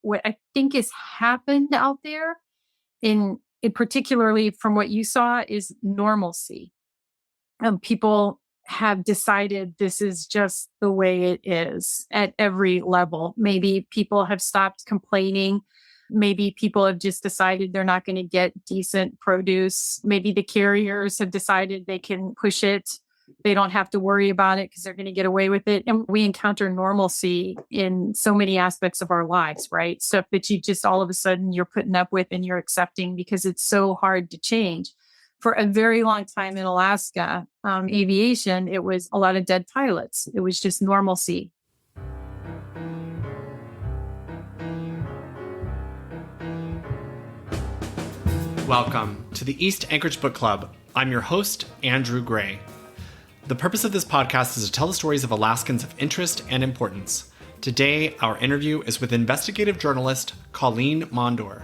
what I think has happened out there in particularly from what you saw is normalcy. People have decided this is just the way it is at every level. Maybe people have stopped complaining. Maybe people have just decided they're not going to get decent produce. Maybe the carriers have decided they can push it. They don't have to worry about it because they're going to get away with it. And we encounter normalcy in so many aspects of our lives, right? Stuff that you just all of a sudden you're putting up with and you're accepting because it's so hard to change. For a very long time in Alaska, aviation, it was a lot of dead pilots. It was just normalcy. Welcome to the East Anchorage Book Club. I'm your host, Andrew Gray. The purpose of this podcast is to tell the stories of Alaskans of interest and importance. Today, our interview is with investigative journalist Colleen Mondor.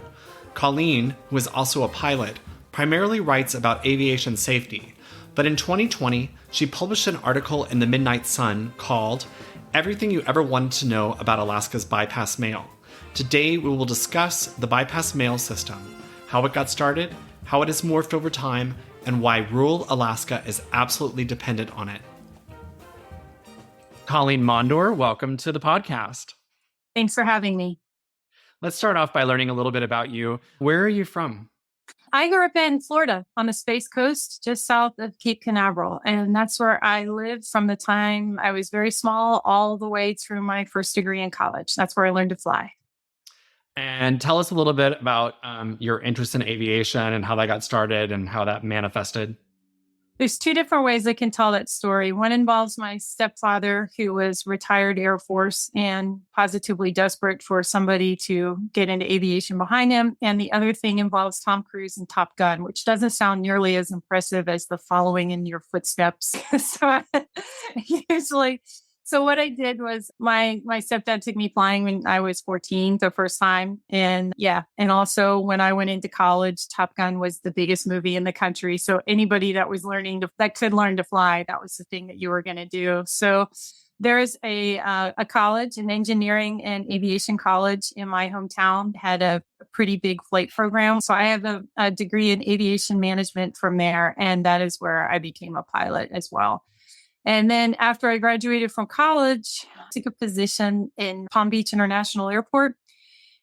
Colleen, who is also a pilot, primarily writes about aviation safety, but in 2020, she published an article in the Midnight Sun called Everything You Ever Wanted to Know About Alaska's Bypass Mail. Today, we will discuss the bypass mail system, how it got started, how it has morphed over time, and why rural Alaska is absolutely dependent on it. Colleen Mondor, welcome to the podcast. Thanks for having me. Let's start off by learning a little bit about you. Where are you from? I grew up in Florida on the Space Coast, just south of Cape Canaveral. And that's where I lived from the time I was very small all the way through my first degree in college. That's where I learned to fly. And tell us a little bit about your interest in aviation and how that got started and how that manifested. There's two different ways I can tell that story. One involves my stepfather, who was retired Air Force and positively desperate for somebody to get into aviation behind him. And the other thing involves Tom Cruise and Top Gun, which doesn't sound nearly as impressive as the following in your footsteps. So what I did was my stepdad took me flying when I was 14, the first time. And also when I went into college, Top Gun was the biggest movie in the country. So anybody that was that could learn to fly, that was the thing that you were going to do. So there's a college, an engineering and aviation college in my hometown, had a pretty big flight program. So I have a degree in aviation management from there. And that is where I became a pilot as well. And then after I graduated from college, I took a position in Palm Beach International Airport.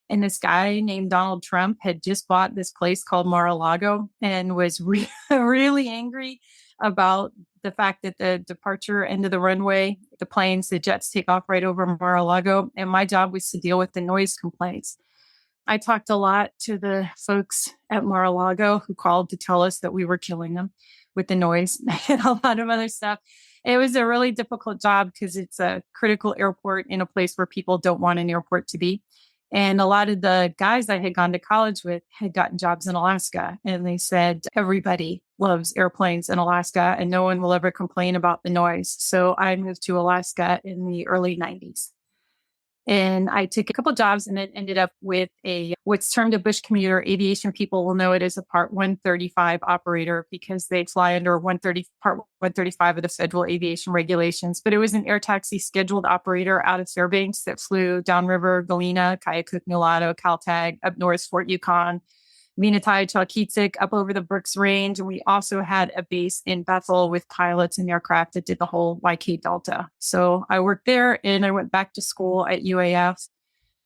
And this guy named Donald Trump had just bought this place called Mar-a-Lago and was really angry about the fact that the departure end of the runway, the jets take off right over Mar-a-Lago. And my job was to deal with the noise complaints. I talked a lot to the folks at Mar-a-Lago who called to tell us that we were killing them with the noise and a lot of other stuff. It was a really difficult job because it's a critical airport in a place where people don't want an airport to be. And a lot of the guys I had gone to college with had gotten jobs in Alaska. And they said, everybody loves airplanes in Alaska and no one will ever complain about the noise. So I moved to Alaska in the early 90s. And I took a couple jobs and then ended up with what's termed a bush commuter. Aviation people will know it as a Part 135 operator because they fly under Part 135 of the federal aviation regulations. But it was an air taxi scheduled operator out of Fairbanks that flew downriver Galena, Kayakuk, Nulato, Caltag, up north Fort Yukon, Minatai, Chalkitsik, up over the Brooks Range. And we also had a base in Bethel with pilots and aircraft that did the whole YK Delta. So I worked there and I went back to school at UAF,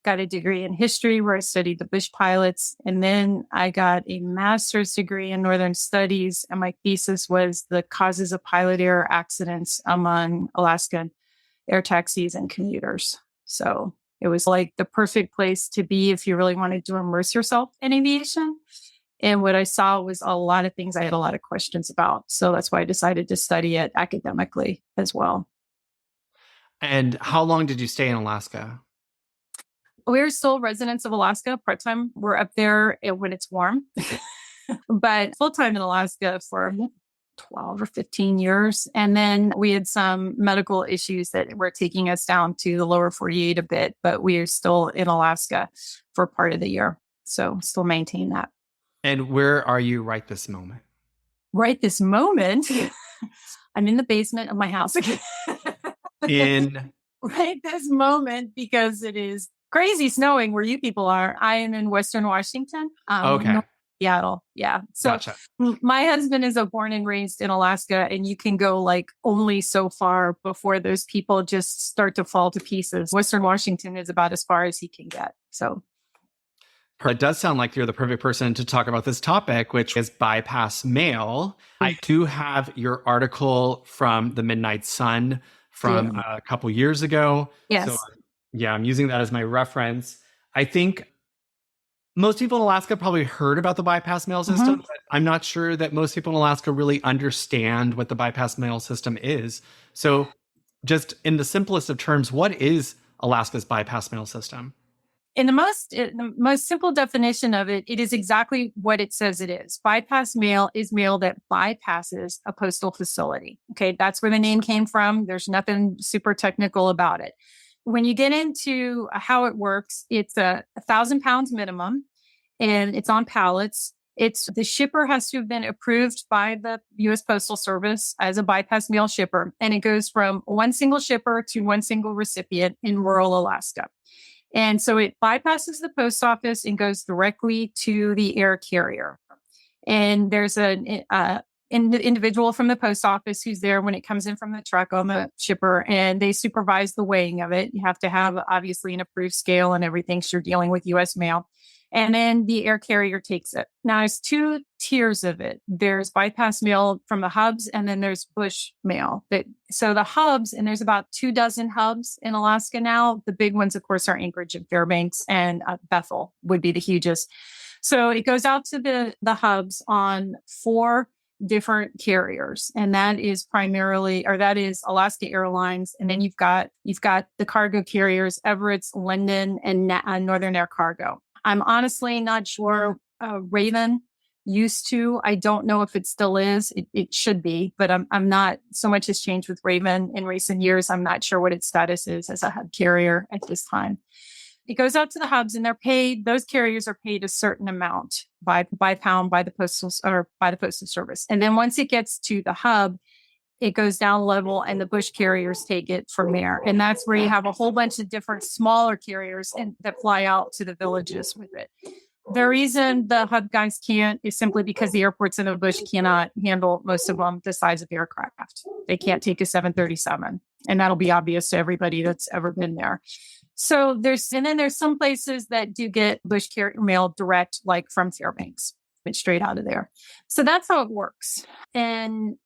got a degree in history where I studied the bush pilots. And then I got a master's degree in Northern Studies. And my thesis was the causes of pilot error accidents among Alaskan air taxis and commuters. So it was like the perfect place to be if you really wanted to immerse yourself in aviation. And what I saw was a lot of things I had a lot of questions about. So that's why I decided to study it academically as well. And how long did you stay in Alaska? We're still residents of Alaska. Part-time, we're up there when it's warm. But full-time in Alaska for 12 or 15 years. And then we had some medical issues that were taking us down to the lower 48 a bit, but we are still in Alaska for part of the year. So still maintain that. And where are you right this moment? Right this moment, I'm in the basement of my house. In? Right this moment, because it is crazy snowing where you people are. I am in Western Washington, Okay. North Seattle. Yeah. So Gotcha. my husband is born and raised in Alaska, and you can go like only so far before those people just start to fall to pieces. Western Washington is about as far as he can get. So It does sound like you're the perfect person to talk about this topic, which is bypass mail. I do have your article from the Midnight Sun from a couple years ago. yes. So yeah, I'm using that as my reference. I think most people in Alaska probably heard about the bypass mail system, but I'm not sure that most people in Alaska really understand what the bypass mail system is. So just in the simplest of terms, what is Alaska's bypass mail system? In the most simple definition of it, it is exactly what it says it is. Bypass mail is mail that bypasses a postal facility. Okay, that's where the name came from. There's nothing super technical about it. When you get into how it works, it's 1,000 pounds minimum, and it's on pallets. It's the shipper has to have been approved by the U.S. Postal Service as a bypass mail shipper, and it goes from one single shipper to one single recipient in rural Alaska. And so it bypasses the post office and goes directly to the air carrier. And there's an individual from the post office who's there when it comes in from the truck on the shipper, and they supervise the weighing of it. You have to have obviously an approved scale and everything, so you're dealing with U.S. mail. And then the air carrier takes it. Now, there's two tiers of it. There's bypass mail from the hubs, and then there's bush mail. So the hubs, and there's about 24 hubs in Alaska now. The big ones, of course, are Anchorage and Fairbanks, and Bethel would be the hugest. So it goes out to the hubs on 4 different carriers, and that is Alaska Airlines, and then you've got the cargo carriers, Everett's, Linden, and Northern Air Cargo. I'm honestly not sure. Raven used to. I don't know if it still is. It should be, but I'm not. So much has changed with Raven in recent years. I'm not sure what its status is as a hub carrier at this time. It goes out to the hubs, and they're paid. Those carriers are paid a certain amount by pound by the postal service. And then once it gets to the hub, it goes down level, and the bush carriers take it from there. And that's where you have a whole bunch of different smaller carriers that fly out to the villages with it. The reason the hub guys can't is simply because the airports in the bush cannot handle most of them the size of aircraft. They can't take a 737. And that'll be obvious to everybody that's ever been there. So there's some places that do get bush carrier mail direct, like from Fairbanks, straight out of there. So that's how it works. And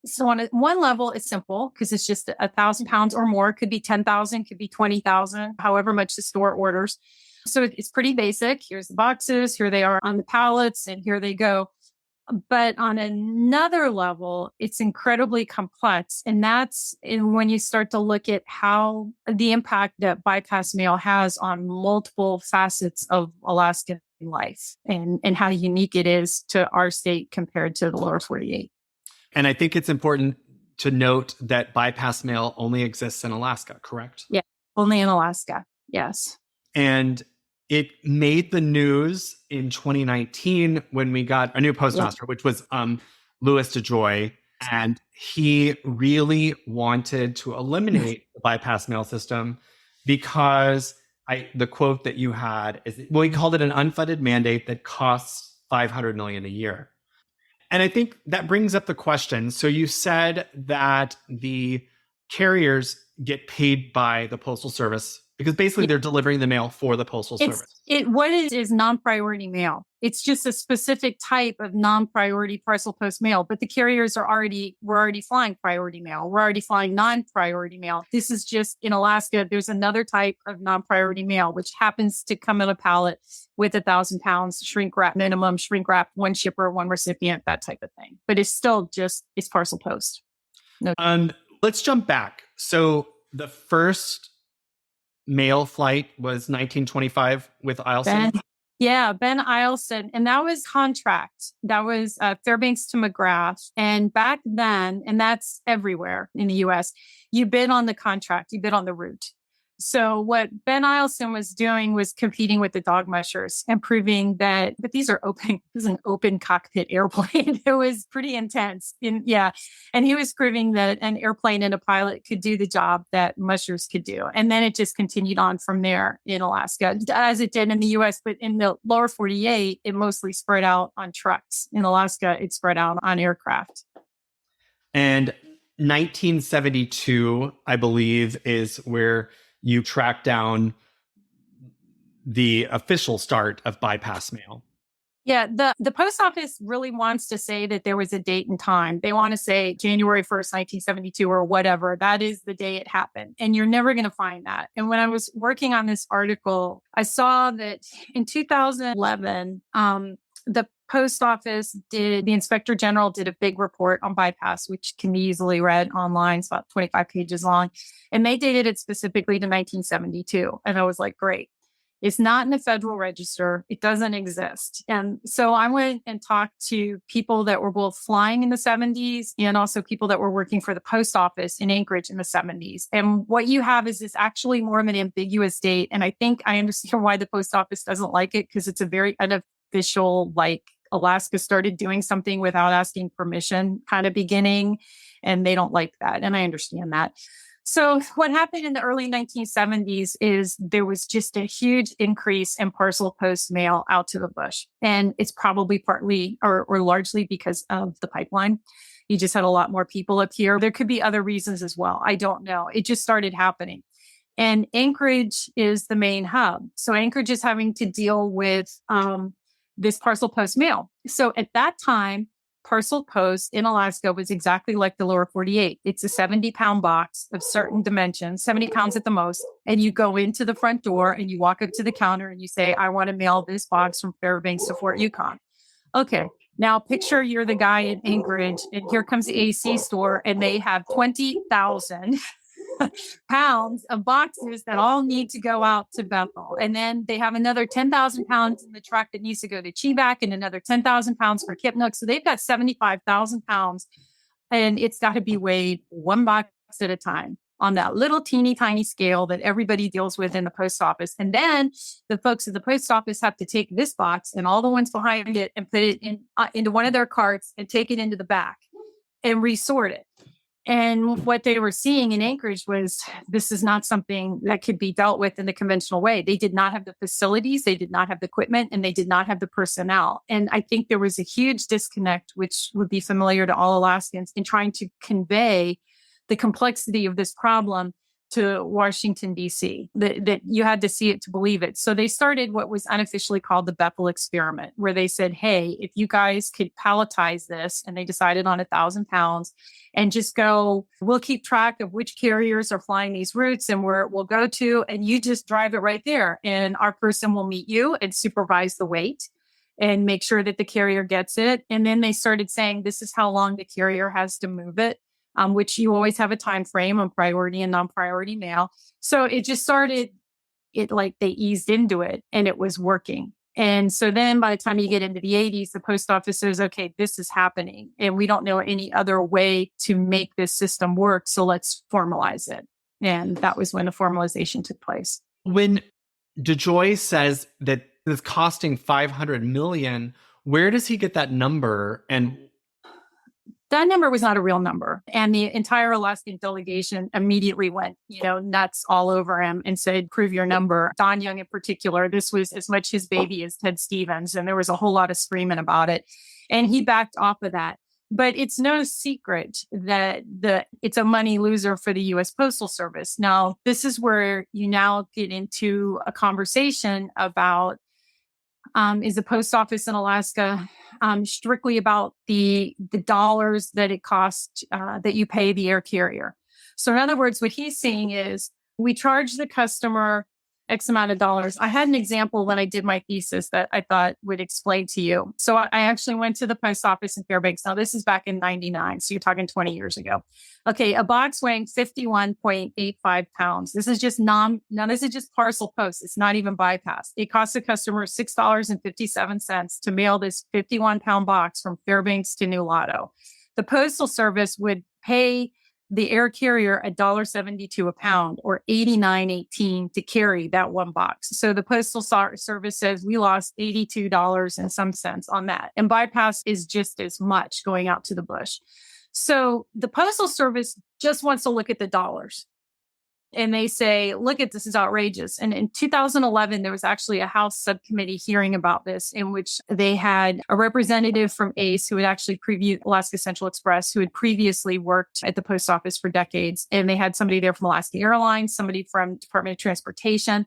so on one level, it's simple because it's just 1,000 pounds or more. It could be 10,000, could be 20,000, however much the store orders. So it's pretty basic. Here's the boxes. Here they are on the pallets, and here they go. But on another level, it's incredibly complex. And that's when you start to look at how the impact that bypass mail has on multiple facets of Alaskan life and how unique it is to our state compared to the lower 48. And I think it's important to note that bypass mail only exists in Alaska, correct? Yeah, only in Alaska. Yes. And it made the news in 2019 when we got a new postmaster, which was Louis DeJoy. And he really wanted to eliminate the bypass mail system because the quote that you had is, well, he called it an unfunded mandate that costs $500 million a year. And I think that brings up the question. So you said that the carriers get paid by the Postal Service because basically they're delivering the mail for the Postal Service. What it is non-priority mail. It's just a specific type of non-priority parcel post mail, but the carriers we're already flying priority mail. We're already flying non-priority mail. This is just in Alaska, there's another type of non-priority mail, which happens to come in a pallet with 1,000 pounds, shrink wrap, one shipper, one recipient, that type of thing. But it's still it's parcel post. No. Let's jump back. So the first mail flight was 1925 with Eielson. Ben Eielson. And that was contract. That was Fairbanks to McGrath. And back then, and that's everywhere in the U.S., you bid on the contract, you bid on the route. So what Ben Eielson was doing was competing with the dog mushers and proving that, but these are open, this is an open cockpit airplane. It was pretty intense. And he was proving that an airplane and a pilot could do the job that mushers could do. And then it just continued on from there in Alaska, as it did in the US, but in the lower 48, it mostly spread out on trucks. In Alaska, it spread out on aircraft. And 1972, I believe, is where you track down the official start of bypass mail. Yeah, the post office really wants to say that there was a date and time. They want to say January 1st, 1972 or whatever. That is the day it happened. And you're never going to find that. And when I was working on this article, I saw that in 2011, the post office the inspector general did a big report on bypass, which can be easily read online. It's about 25 pages long. And they dated it specifically to 1972. And I was like, great. It's not in the Federal Register. It doesn't exist. And so I went and talked to people that were both flying in the 70s and also people that were working for the post office in Anchorage in the 70s. And what you have is this actually more of an ambiguous date. And I think I understand why the post office doesn't like it, because it's a very unofficial, like Alaska started doing something without asking permission kind of beginning. And they don't like that. And I understand that. So what happened in the early 1970s is there was just a huge increase in parcel post mail out to the bush. And it's probably partly or largely because of the pipeline. You just had a lot more people up here. There could be other reasons as well. I don't know. It just started happening. And Anchorage is the main hub. So Anchorage is having to deal with this parcel post mail. So at that time, parcel post in Alaska was exactly like the lower 48. It's a 70-pound box of certain dimensions, 70 pounds at the most. And you go into the front door and you walk up to the counter and you say, I want to mail this box from Fairbanks to Fort Yukon. Okay. Now picture you're the guy in Anchorage and here comes the AC store and they have 20,000 pounds of boxes that all need to go out to Bethel. And then they have another 10,000 pounds in the truck that needs to go to Cheevac and another 10,000 pounds for Kipnook. So they've got 75,000 pounds and it's got to be weighed one box at a time on that little teeny tiny scale that everybody deals with in the post office. And then the folks at the post office have to take this box and all the ones behind it and put it into one of their carts and take it into the back and resort it. And what they were seeing in Anchorage was this is not something that could be dealt with in the conventional way. They did not have the facilities, they did not have the equipment, and they did not have the personnel. And I think there was a huge disconnect, which would be familiar to all Alaskans, in trying to convey the complexity of this problem to Washington, D.C., that you had to see it to believe it. So they started what was unofficially called the Bethel experiment, where they said, hey, if you guys could palletize this, and they decided on 1,000 pounds, and just go, we'll keep track of which carriers are flying these routes and where we'll go to, and you just drive it right there. And our person will meet you and supervise the weight and make sure that the carrier gets it. And then they started saying, this is how long the carrier has to move it. Which you always have a time frame on priority and non-priority mail. So it just started, it like they eased into it and it was working. And so then by the time you get into the 80s, the post office says, okay, this is happening and we don't know any other way to make this system work. So let's formalize it. And that was when the formalization took place. When DeJoy says that it's costing $500 million, where does he get that number? And that number was not a real number. And the entire Alaskan delegation immediately went, nuts all over him and said, prove your number. Don Young in particular, this was as much his baby as Ted Stevens. And there was a whole lot of screaming about it. And he backed off of that. But it's no secret that it's a money loser for the U.S. Postal Service. Now, this is where you now get into a conversation about is the post office in Alaska strictly about the dollars that it costs that you pay the air carrier. So in other words, what he's saying is we charge the customer X amount of dollars. I had an example when I did my thesis that I thought would explain to you. So I actually went to the post office in Fairbanks. Now this is back in 99. So you're talking 20 years ago. Okay. A box weighing 51.85 pounds. This is just this is just parcel post. It's not even bypass. It costs the customer $6.57 to mail this 51-pound box from Fairbanks to Nulato. The Postal Service would pay the air carrier $1.72 a pound or $89.18 to carry that one box. So the Postal Service says we lost $82 and some cents on that. And bypass is just as much going out to the bush. So the Postal Service just wants to look at the dollars. And they say, look at this is outrageous. And in 2011, there was actually a House subcommittee hearing about this, in which they had a representative from ACE who had actually previewed Alaska Central Express, who had previously worked at the post office for decades. And they had somebody there from Alaska Airlines, somebody from Department of Transportation,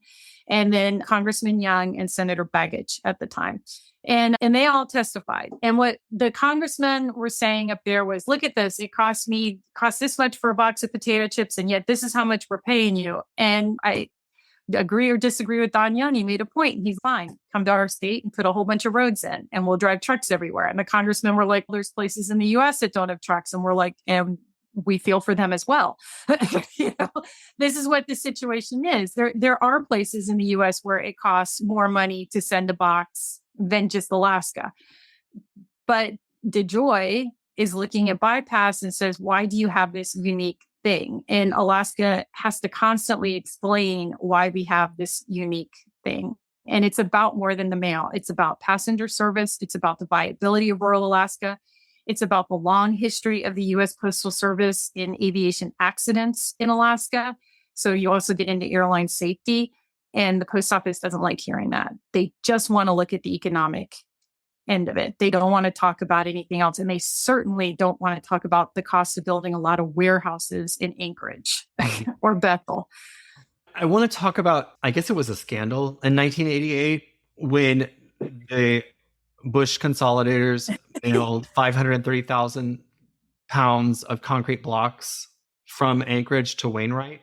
and then Congressman Young and Senator Begich at the time. And they all testified. And what the congressmen were saying up there was, look at this. It costs this much for a box of potato chips. And yet this is how much we're paying you. And I agree or disagree with Don Young. He made a point. He's fine. Come to our state and put a whole bunch of roads in and we'll drive trucks everywhere. And the congressmen were like, there's places in the US that don't have trucks. And we're like, and we feel for them as well. This is what the situation is. There are places in the US where it costs more money to send a box than just Alaska. But DeJoy is looking at bypass and says, why do you have this unique thing? And Alaska has to constantly explain why we have this unique thing. And it's about more than the mail. It's about passenger service. It's about the viability of rural Alaska. It's about the long history of the U.S. Postal Service in aviation accidents in Alaska. So you also get into airline safety. And the post office doesn't like hearing that. They just want to look at the economic end of it. They don't want to talk about anything else. And they certainly don't want to talk about the cost of building a lot of warehouses in Anchorage or Bethel. I want to talk about, I guess it was a scandal in 1988 when the Bush consolidators mailed 530,000 pounds of concrete blocks from Anchorage to Wainwright.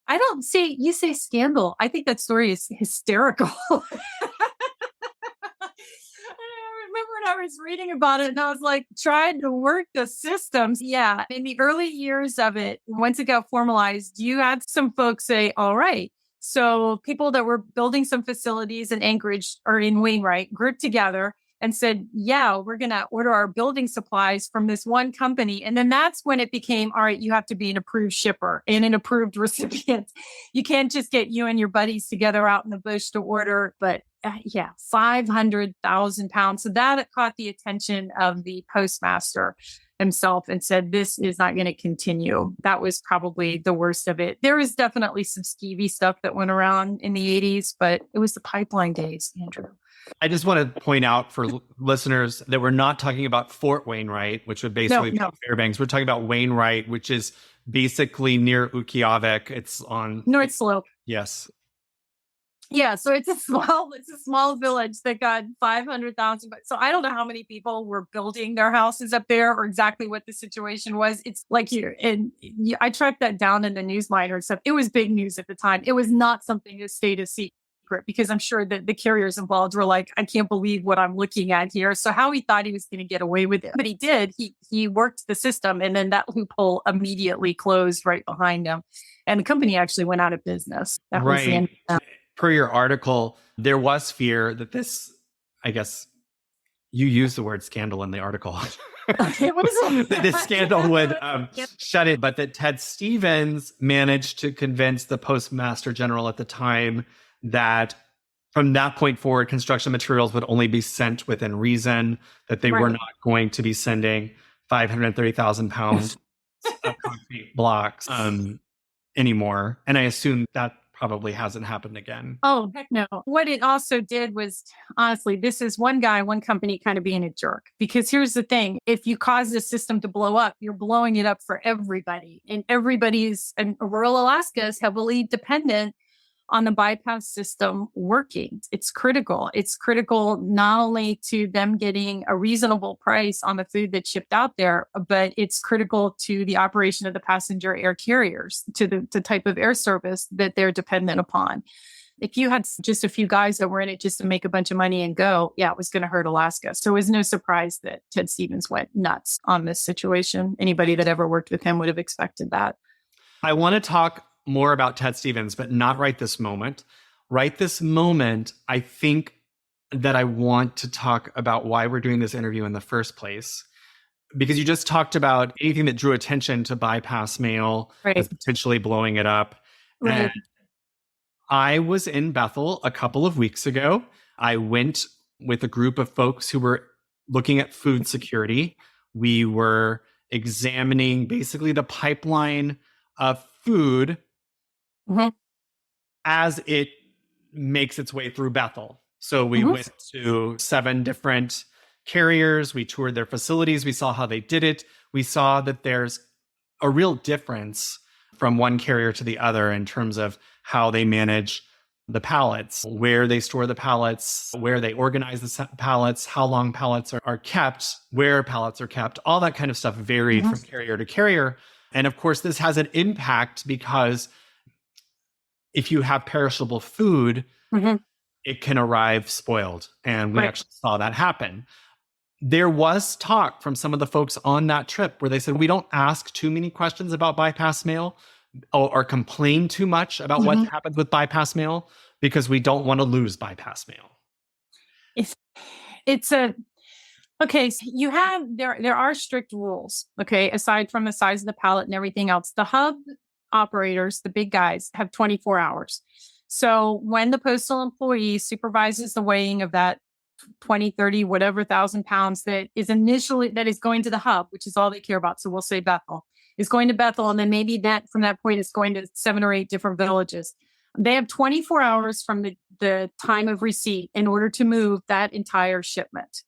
I don't say, you say scandal. I think that story is hysterical. I remember when I was reading about it and I was like, trying to work the systems. Yeah. In the early years of it, once it got formalized, you had some folks say, all right. So people that were building some facilities in Anchorage or in Wainwright grouped together and said, yeah, we're going to order our building supplies from this one company. And then that's when it became, all right, you have to be an approved shipper and an approved recipient. You can't just get you and your buddies together out in the bush to order. But 500,000 pounds. So that caught the attention of the postmaster himself and said, this is not going to continue. That was probably the worst of it. There was definitely some skeevy stuff that went around in the 80s, but it was the pipeline days, Andrew. I just want to point out for listeners that we're not talking about Fort Wainwright, which would basically be Fairbanks. We're talking about Wainwright, which is basically near Utqiagvik. It's on North Slope. Yes. Yeah, so it's a small village that got 500,000. So I don't know how many people were building their houses up there or exactly what the situation was. It's like here, and I tracked that down in the Newsminer and stuff. It was big news at the time. It was not something that stayed a secret because I'm sure that the carriers involved were like, I can't believe what I'm looking at here. So how he thought he was going to get away with it, but he did. He worked the system, and then that loophole immediately closed right behind him, and the company actually went out of business. That was the end of that. Per your article, there was fear that this, I guess, you used the word scandal in the article. That this scandal would shut it, but that Ted Stevens managed to convince the Postmaster General at the time that from that point forward, construction materials would only be sent within reason, that they were not going to be sending 530,000 pounds of concrete blocks anymore. And I assume that probably hasn't happened again. Oh, heck no. What it also did was, honestly, this is one guy, one company kind of being a jerk. Because here's the thing. If you cause the system to blow up, you're blowing it up for everybody. And rural Alaska is heavily dependent on the bypass system working. It's critical. It's critical not only to them getting a reasonable price on the food that's shipped out there, but it's critical to the operation of the passenger air carriers, to the type of air service that they're dependent upon. If you had just a few guys that were in it just to make a bunch of money and go, it was going to hurt Alaska. So it was no surprise that Ted Stevens went nuts on this situation. Anybody that ever worked with him would have expected that. I want to talk more about Ted Stevens, but not right this moment. Right this moment, I think that I want to talk about why we're doing this interview in the first place. because you just talked about anything that drew attention to bypass mail as Right. potentially blowing it up. And Right. I was in Bethel a couple of weeks ago. I went with a group of folks who were looking at food security. We were examining basically the pipeline of food Mhm. as it makes its way through Bethel. So we Mhm. went to 7 different carriers. We toured their facilities. We saw how they did it. We saw that there's a real difference from one carrier to the other in terms of how they manage the pallets, where they store the pallets, where they organize the pallets, how long pallets are kept, where pallets are kept. All that kind of stuff varied Mhm. from carrier to carrier. And of course, this has an impact because if you have perishable food, Mhm. it can arrive spoiled. And we Right. actually saw that happen. There was talk from some of the folks on that trip where they said, we don't ask too many questions about bypass mail or complain too much about what Mhm. happens with bypass mail because we don't want to lose bypass mail. It's it's a okay. So you have there are strict rules. Okay, aside from the size of the pallet and everything else, the hub operators, the big guys, have 24 hours. So when the postal employee supervises the weighing of that 20, 30, whatever thousand pounds that is going to the hub, which is all they care about. So we'll say Bethel is going to Bethel. And then maybe that from that point it's going to 7 or 8 different villages. They have 24 hours from the time of receipt in order to move that entire shipment.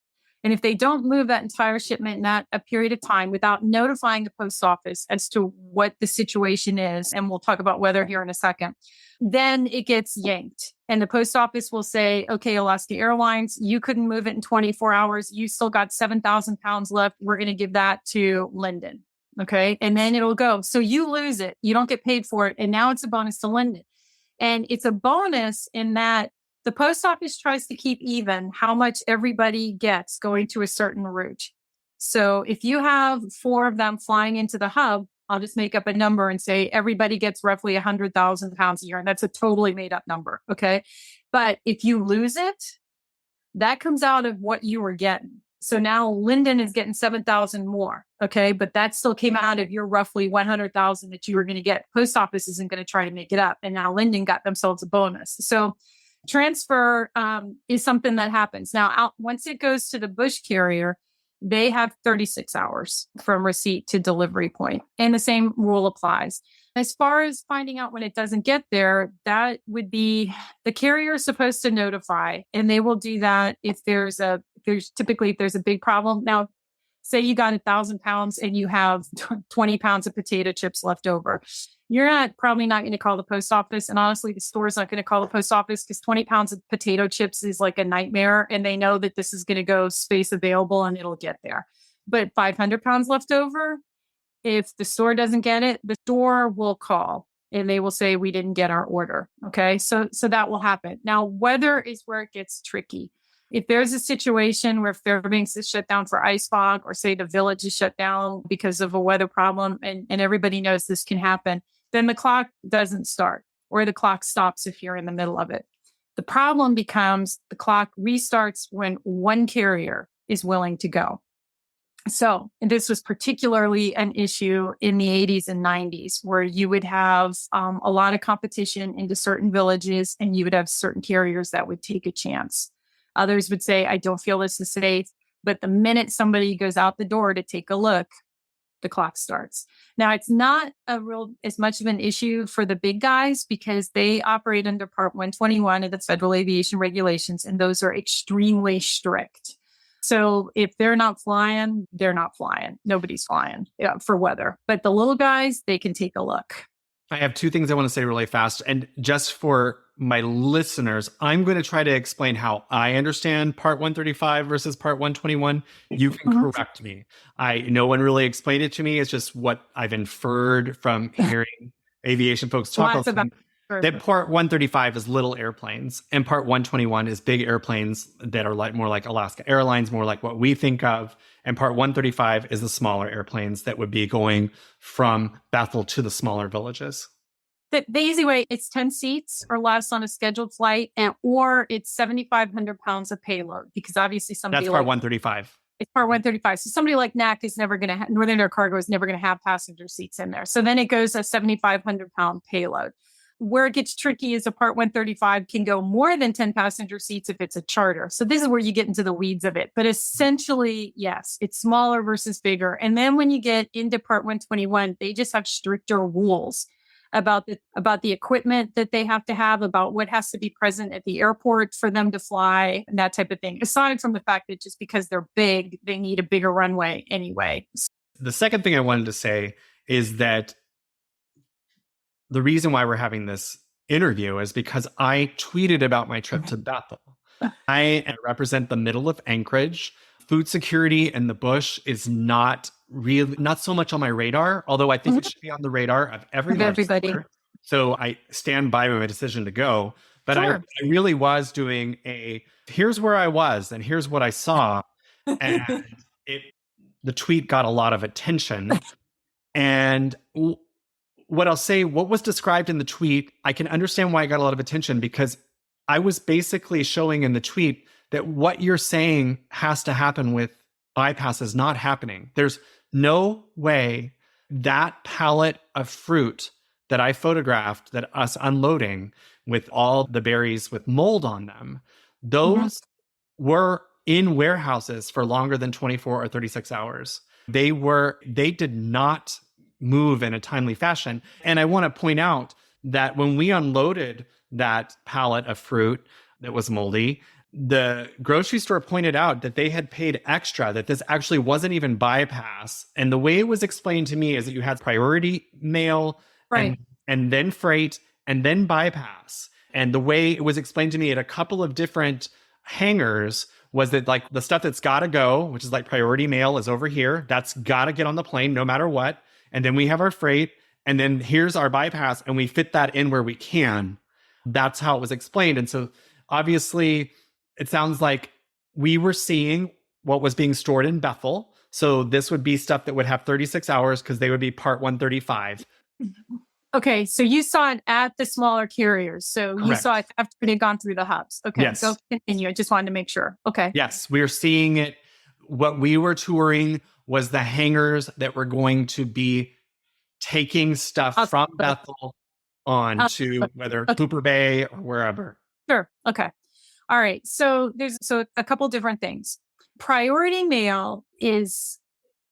And if they don't move that entire shipment in that a period of time without notifying the post office as to what the situation is, and we'll talk about weather here in a second, then it gets yanked. And the post office will say, okay, Alaska Airlines, you couldn't move it in 24 hours. You still got 7,000 pounds left. We're going to give that to Linden. Okay. And then it'll go. So you lose it. You don't get paid for it. And now it's a bonus to Linden. And it's a bonus in that the post office tries to keep even how much everybody gets going to a certain route. So if you have 4 of them flying into the hub, I'll just make up a number and say everybody gets roughly 100,000 pounds a year. And that's a totally made up number. Okay. But if you lose it, that comes out of what you were getting. So now Linden is getting 7,000 more. Okay. But that still came out of your roughly 100,000 that you were going to get. Post office isn't going to try to make it up. And now Linden got themselves a bonus. So transfer is something that happens. Now, once it goes to the bush carrier, they have 36 hours from receipt to delivery point, and the same rule applies. As far as finding out when it doesn't get there, that would be the carrier is supposed to notify, and they will do that if there's a big problem. Now, say you got 1,000 pounds and you have 20 pounds of potato chips left over. You're probably not going to call the post office. And honestly, the store's not going to call the post office because 20 pounds of potato chips is like a nightmare. And they know that this is going to go space available and it'll get there. But 500 pounds left over, if the store doesn't get it, the store will call and they will say, we didn't get our order. Okay. So that will happen. Now, weather is where it gets tricky. If there's a situation where Fairbanks is shut down for ice fog, or say the village is shut down because of a weather problem, and everybody knows this can happen, then the clock doesn't start, or the clock stops if you're in the middle of it. The problem becomes the clock restarts when one carrier is willing to go. So this was particularly an issue in the 80s and 90s, where you would have a lot of competition into certain villages, and you would have certain carriers that would take a chance. Others would say, I don't feel this is safe. But the minute somebody goes out the door to take a look, the clock starts. Now, it's not as much of an issue for the big guys because they operate under Part 121 of the Federal Aviation Regulations, and those are extremely strict. So if they're not flying, they're not flying. Nobody's flying for weather. But the little guys, they can take a look. I have 2 things I want to say really fast. And just for my listeners, I'm going to try to explain how I understand Part 135 versus Part 121. You can correct me. No one really explained it to me. It's just what I've inferred from hearing aviation folks talk about. That Part 135 is little airplanes, and Part 121 is big airplanes that are more like Alaska Airlines, more like what we think of. And Part 135 is the smaller airplanes that would be going from Bethel to the smaller villages. The easy way, it's 10 seats or less on a scheduled flight, or it's 7,500 pounds of payload, because obviously somebody that's Part 135. It's Part 135. So somebody like NAC is never going to have, Northern Air Cargo is never going to have passenger seats in there. So then it goes a 7,500-pound payload. Where it gets tricky is a Part 135 can go more than 10 passenger seats if it's a charter. So this is where you get into the weeds of it. But essentially, yes, it's smaller versus bigger. And then when you get into Part 121, they just have stricter rules about the equipment that they have to have, about what has to be present at the airport for them to fly, and that type of thing. Aside from the fact that just because they're big, they need a bigger runway anyway. The second thing I wanted to say is that the reason why we're having this interview is because I tweeted about my trip to Bethel. I represent the middle of Anchorage. Food security in the bush is not so much on my radar, although I think it should be on the radar of everybody. So I stand by my decision to go. But Sure. I really was doing here's where I was and here's what I saw. And the tweet got a lot of attention. And what I'll say, what was described in the tweet, I can understand why it got a lot of attention, because I was basically showing in the tweet that what you're saying has to happen with bypass is not happening. There's no way that pallet of fruit that I photographed, that us unloading with all the berries with mold on them, those were in warehouses for longer than 24 or 36 hours. They did not move in a timely fashion. And I want to point out that when we unloaded that pallet of fruit that was moldy, the grocery store pointed out that they had paid extra, that this actually wasn't even bypass. And the way it was explained to me is that you had priority mail, Right, and then freight, and then bypass. And the way it was explained to me at a couple of different hangars was that, like, the stuff that's got to go, which is like priority mail, is over here. That's got to get on the plane no matter what. And then we have our freight, and then here's our bypass, and we fit that in where we can. That's how it was explained. And so obviously it sounds like we were seeing what was being stored in Bethel. So this would be stuff that would have 36 hours because they would be Part 135. Okay, so you saw it at the smaller carriers. So Correct. You saw it after it had gone through the hubs. Okay, Yes. Go continue. I just wanted to make sure. Okay. Yes, we are seeing it. What we were touring was the hangars that were going to be taking stuff from Bethel on to whether Cooper Bay or wherever. Sure. Okay. All right. So there's a couple different things. Priority mail is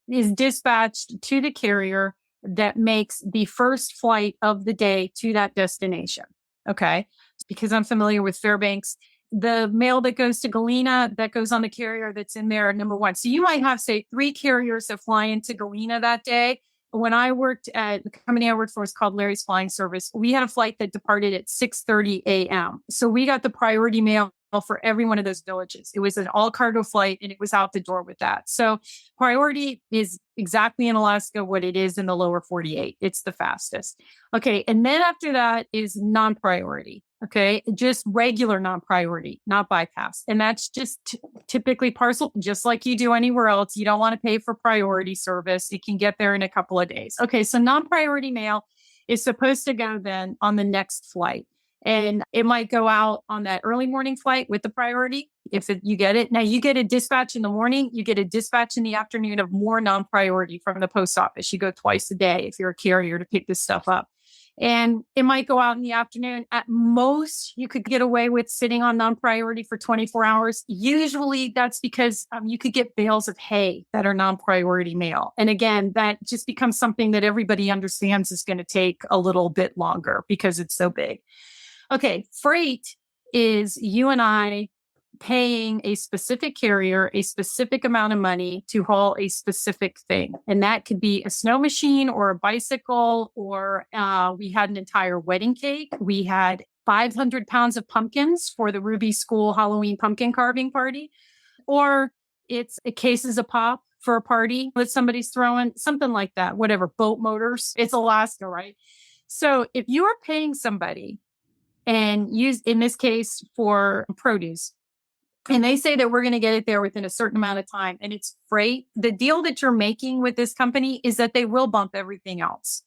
dispatched to the carrier that makes the first flight of the day to that destination. Okay. Because I'm familiar with Fairbanks, the mail that goes to Galena, that goes on the carrier that's in there, number one. So you might have, say, 3 carriers that fly into Galena that day. When I worked at the company I worked for was called Larry's Flying Service, we had a flight that departed at 6:30 a.m. So we got the priority mail for every one of those villages. It was an all cargo flight and it was out the door with that. So priority is exactly in Alaska what it is in the lower 48. It's the fastest. Okay. And then after that is non-priority. Okay. Just regular non-priority, not bypass. And that's just typically parcel, just like you do anywhere else. You don't want to pay for priority service. You can get there in a couple of days. Okay. So non-priority mail is supposed to go then on the next flight. And it might go out on that early morning flight with the priority you get it. Now you get a dispatch in the morning, you get a dispatch in the afternoon of more non-priority from the post office. You go twice a day if you're a carrier to pick this stuff up. And it might go out in the afternoon. At most, you could get away with sitting on non-priority for 24 hours. Usually that's because you could get bales of hay that are non-priority mail. And again, that just becomes something that everybody understands is going to take a little bit longer because it's so big. Okay, freight is you and I paying a specific carrier a specific amount of money to haul a specific thing. And that could be a snow machine or a bicycle, or we had an entire wedding cake. We had 500 pounds of pumpkins for the Ruby School Halloween pumpkin carving party, or it's cases of pop for a party that somebody's throwing, something like that, whatever, boat motors. It's Alaska, right? So if you are paying somebody and use, in this case, for produce, and they say that we're going to get it there within a certain amount of time and it's freight, the deal that you're making with this company is that they will bump everything else.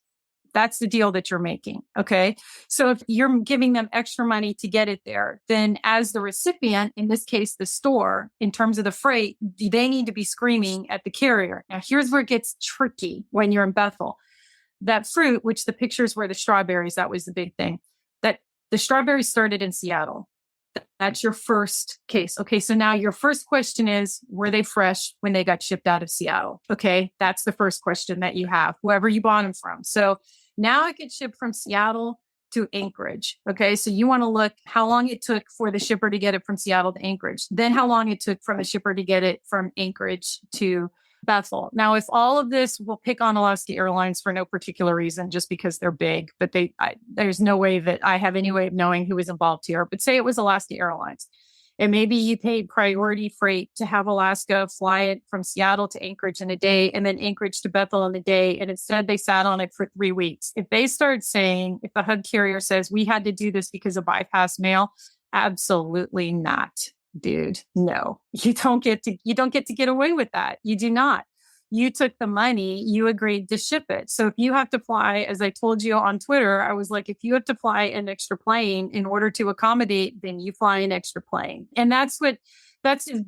That's the deal that you're making. Okay. So if you're giving them extra money to get it there, then as the recipient, in this case, the store, in terms of the freight, they need to be screaming at the carrier. Now, here's where it gets tricky when you're in Bethel. That fruit, which the pictures were the strawberries, that was the big thing, that the strawberries started in Seattle. That's your first case. Okay. So now your first question is, were they fresh when they got shipped out of Seattle? Okay. That's the first question that you have, whoever you bought them from. So now it gets shipped from Seattle to Anchorage. Okay. So you want to look how long it took for the shipper to get it from Seattle to Anchorage, then how long it took from the shipper to get it from Anchorage to Bethel. Now, if all of this, we'll pick on Alaska Airlines for no particular reason, just because they're big, but there's no way that I have any way of knowing who was involved here. But say it was Alaska Airlines, and maybe you paid priority freight to have Alaska fly it from Seattle to Anchorage in a day, and then Anchorage to Bethel in a day, and instead they sat on it for 3 weeks. If they start saying, if the HUD carrier says we had to do this because of bypass mail, absolutely not. Dude, no, you don't get to get away with that. You do not. You took the money, you agreed to ship it. So if you have to fly, as I told you on Twitter, I was like, if you have to fly an extra plane in order to accommodate, then you fly an extra plane. And that's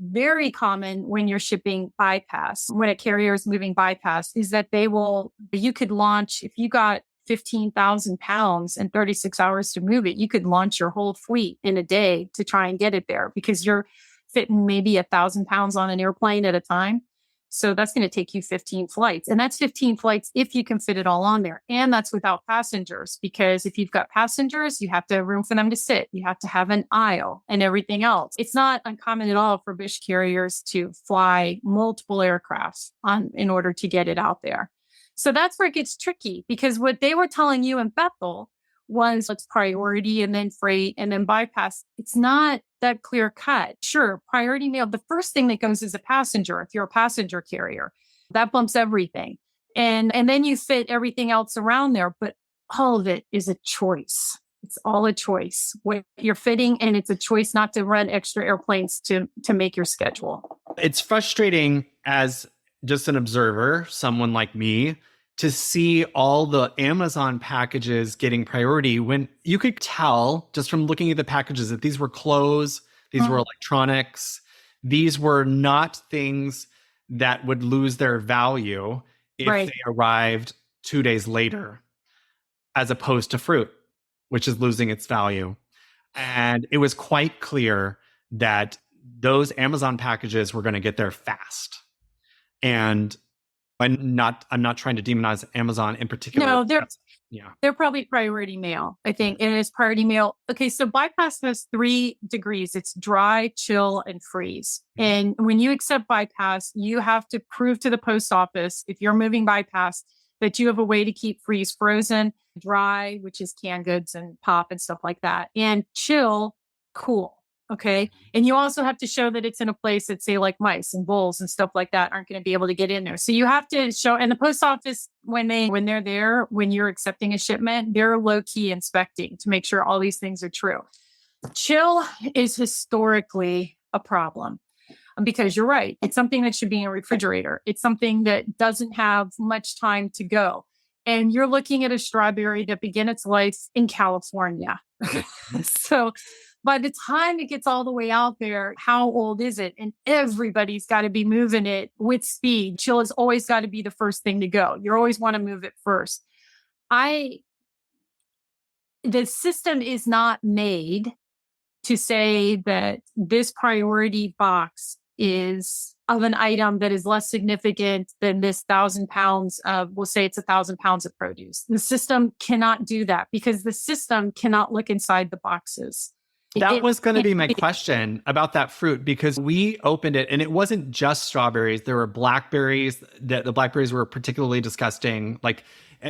very common when you're shipping bypass, when a carrier is moving bypass, is that you could launch, if you got 15,000 pounds and 36 hours to move it, you could launch your whole fleet in a day to try and get it there, because you're fitting maybe 1,000 pounds on an airplane at a time. So that's going to take you 15 flights. And that's 15 flights if you can fit it all on there. And that's without passengers, because if you've got passengers, you have to have room for them to sit. You have to have an aisle and everything else. It's not uncommon at all for bush carriers to fly multiple aircrafts in order to get it out there. So that's where it gets tricky, because what they were telling you in Bethel was it's priority and then freight and then bypass. It's not that clear cut. Sure, priority mail, the first thing that goes is a passenger. If you're a passenger carrier, that bumps everything. And then you fit everything else around there. But all of it is a choice. It's all a choice. What you're fitting, and it's a choice not to run extra airplanes to make your schedule. It's frustrating as just an observer, someone like me, to see all the Amazon packages getting priority when you could tell just from looking at the packages that these were clothes, these were electronics, these were not things that would lose their value if they arrived 2 days later, as opposed to fruit, which is losing its value. And it was quite clear that those Amazon packages were going to get there fast. And I'm not trying to demonize Amazon in particular. No, they're probably priority mail, I think. And it's priority mail. Okay, so bypass has 3 degrees. It's dry, chill, and freeze. And when you accept bypass, you have to prove to the post office, if you're moving bypass, that you have a way to keep freeze frozen, dry, which is canned goods and pop and stuff like that, and chill, cool. Okay. And you also have to show that it's in a place that, say, like mice and voles and stuff like that aren't going to be able to get in there. So you have to show, and the post office, when they're there, when you're accepting a shipment, they're low key inspecting to make sure all these things are true. Chill is historically a problem, because you're right. It's something that should be in a refrigerator. It's something that doesn't have much time to go. And you're looking at a strawberry that began its life in California. So by the time it gets all the way out there, how old is it? And everybody's got to be moving it with speed. Chill has always got to be the first thing to go. You always want to move it first. The system is not made to say that this priority box is of an item that is less significant than this 1,000 pounds of, we'll say it's 1,000 pounds of produce. The system cannot do that, because the system cannot look inside the boxes. That was going to be my question about that fruit, because we opened it and it wasn't just strawberries. There were blackberries. The blackberries were particularly disgusting. Like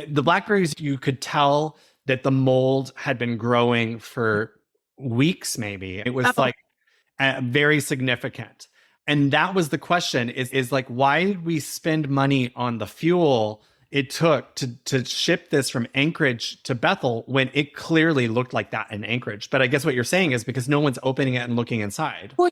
the blackberries, you could tell that the mold had been growing for weeks, maybe. It was like very significant. And that was the question is like, why did we spend money on the fuel it took to ship this from Anchorage to Bethel when it clearly looked like that in Anchorage? But I guess what you're saying is because no one's opening it and looking inside. Well,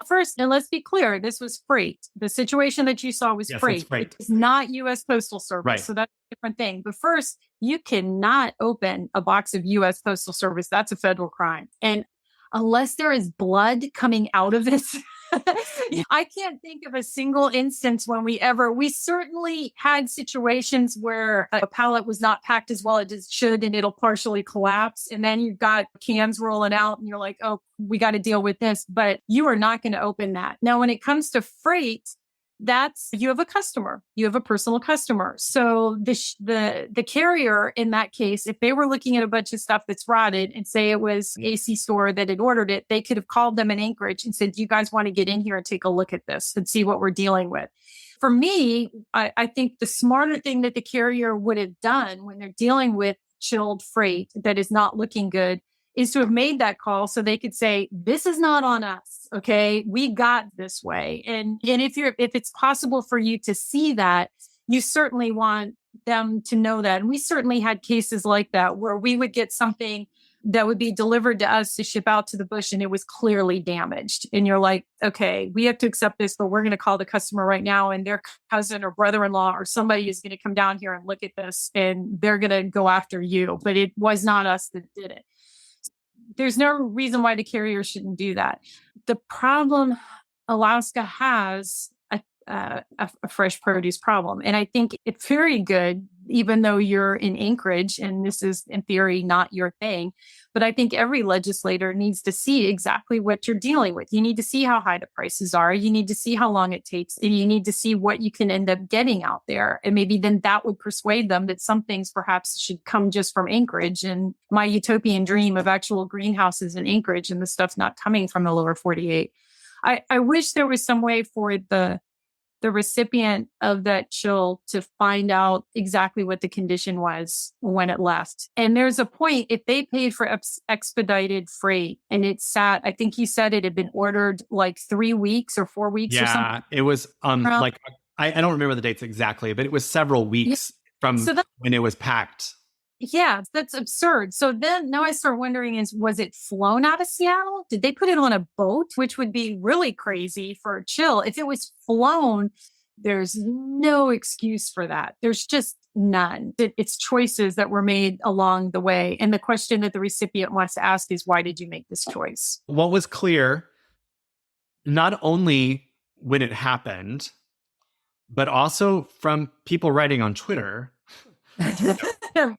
First, and let's be clear, this was freight. The situation that you saw was Yes, freight. it's freight. It's not U.S. Postal Service. Right. So that's a different thing. But first, you cannot open a box of U.S. Postal Service. That's a federal crime. And unless there is blood coming out of it, I can't think of a single instance when we certainly had situations where a pallet was not packed as well as it should and it'll partially collapse. And then you've got cans rolling out and you're like, oh, we got to deal with this. But you are not going to open that. Now, when it comes to freight, you have a customer, you have a personal customer. So the carrier in that case, if they were looking at a bunch of stuff that's rotted and say it was AC store that had ordered it, they could have called them in Anchorage and said, do you guys want to get in here and take a look at this and see what we're dealing with? For me, I think the smarter thing that the carrier would have done when they're dealing with chilled freight that is not looking good is to have made that call so they could say, this is not on us. Okay. We got this way. And if it's possible for you to see that, you certainly want them to know that. And we certainly had cases like that where we would get something that would be delivered to us to ship out to the bush and it was clearly damaged. And you're like, okay, we have to accept this, but we're going to call the customer right now and their cousin or brother-in-law or somebody is going to come down here and look at this and they're going to go after you. But it was not us that did it. There's no reason why the carrier shouldn't do that. The problem Alaska has a fresh produce problem. And I think it's very good, even though you're in Anchorage and this is in theory not your thing. But I think every legislator needs to see exactly what you're dealing with. You need to see how high the prices are. You need to see how long it takes. And you need to see what you can end up getting out there. And maybe then that would persuade them that some things perhaps should come just from Anchorage. And my utopian dream of actual greenhouses in Anchorage and the stuff's not coming from the lower 48. I wish there was some way for the recipient of that chill to find out exactly what the condition was when it left. And there's a point, if they paid for expedited freight and it sat, I think you said it had been ordered like 3 weeks or 4 weeks or something. Yeah, it was like, I don't remember the dates exactly, but it was several weeks from when it was packed. Yeah, that's absurd. So then now I start wondering was it flown out of Seattle? Did they put it on a boat, which would be really crazy for a chill? If it was flown, there's no excuse for that. There's just none. It's choices that were made along the way. And the question that the recipient wants to ask is, why did you make this choice? What was clear, not only when it happened, but also from people writing on Twitter,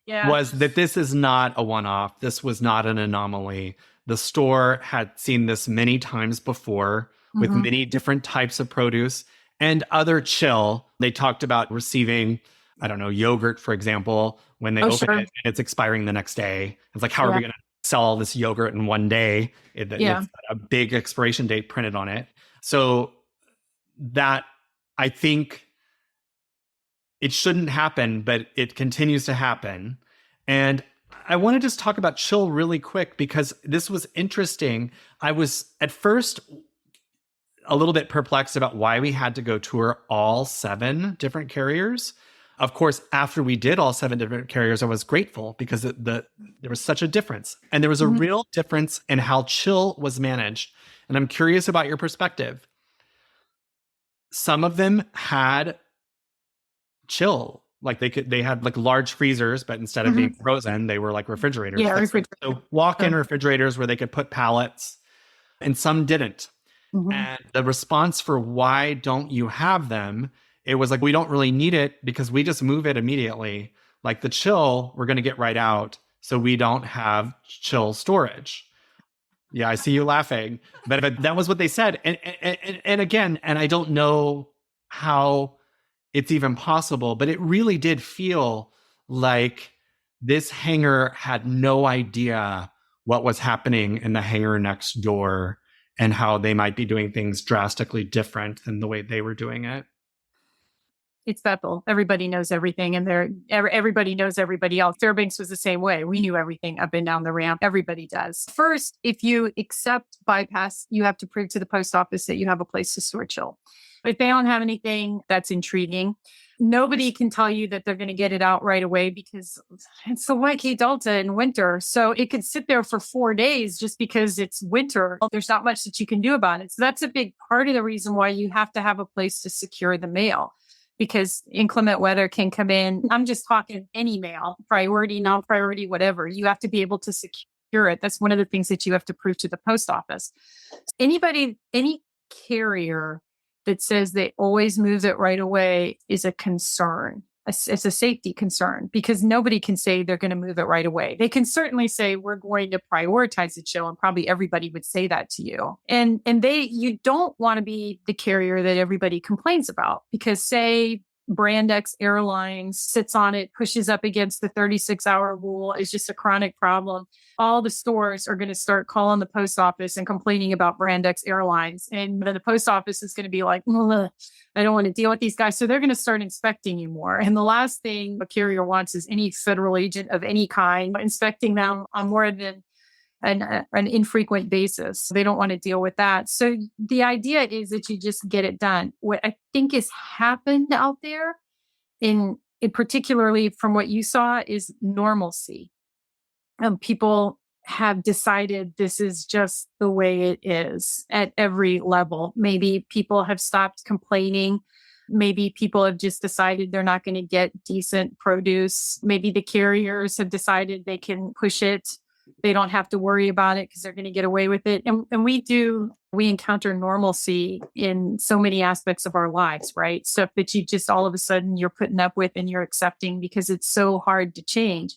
was that this is not a one-off. This was not an anomaly. The store had seen this many times before with many different types of produce and other chill. They talked about receiving, I don't know, yogurt, for example, when they open it and it's expiring the next day. It's like, how are we going to sell all this yogurt in one day? It's a big expiration date printed on it. So that, I think, it shouldn't happen, but it continues to happen. And I want to just talk about chill really quick because this was interesting. I was at first a little bit perplexed about why we had to go tour all 7 different carriers. Of course, after we did all 7 different carriers, I was grateful because there was such a difference. And there was a real difference in how chill was managed. And I'm curious about your perspective. Some of them had chill, like they had like large freezers, but instead of being frozen, they were like refrigerators. So walk-in refrigerators where they could put pallets, and some didn't. And the response for why don't you have them, it was like, we don't really need it because we just move it immediately. Like the chill, we're going to get right out. So we don't have chill storage. Yeah, I see you laughing, but that was what they said. And again, and I don't know how it's even possible, but it really did feel like this hangar had no idea what was happening in the hangar next door and how they might be doing things drastically different than the way they were doing it. It's Bethel. Everybody knows everything, and everybody knows everybody else. Fairbanks was the same way. We knew everything up and down the ramp. Everybody does. First, if you accept bypass, you have to prove to the post office that you have a place to store chill. If they don't have anything, that's intriguing. nobody can tell you that they're going to get it out right away because it's the YK Delta in winter. So it could sit there for 4 days just because it's winter. There's not much that you can do about it. So that's a big part of the reason why you have to have a place to secure the mail, because inclement weather can come in. I'm just talking any mail, priority, non-priority, whatever. You have to be able to secure it. That's one of the things that you have to prove to the post office. Any carrier that says they always move it right away is a concern. It's a safety concern because nobody can say they're going to move it right away. They can certainly say we're going to prioritize the show, and probably everybody would say that to you. And you don't want to be the carrier that everybody complains about, because say Brand X Airlines sits on it, pushes up against the 36-hour rule, is just a chronic problem. All the stores are going to start calling the post office and complaining about Brand X Airlines. And then the post office is going to be like, I don't want to deal with these guys. So they're going to start inspecting you more. And the last thing a carrier wants is any federal agent of any kind inspecting them on more than an infrequent basis. They don't want to deal with that. So the idea is that you just get it done. What I think has happened out there, in particularly from what you saw, is normalcy. People have decided this is just the way it is at every level. Maybe people have stopped complaining. Maybe people have just decided they're not going to get decent produce. Maybe the carriers have decided they can push it. They don't have to worry about it because they're going to get away with it. And we encounter normalcy in so many aspects of our lives, right? Stuff that you just all of a sudden you're putting up with and you're accepting because it's so hard to change.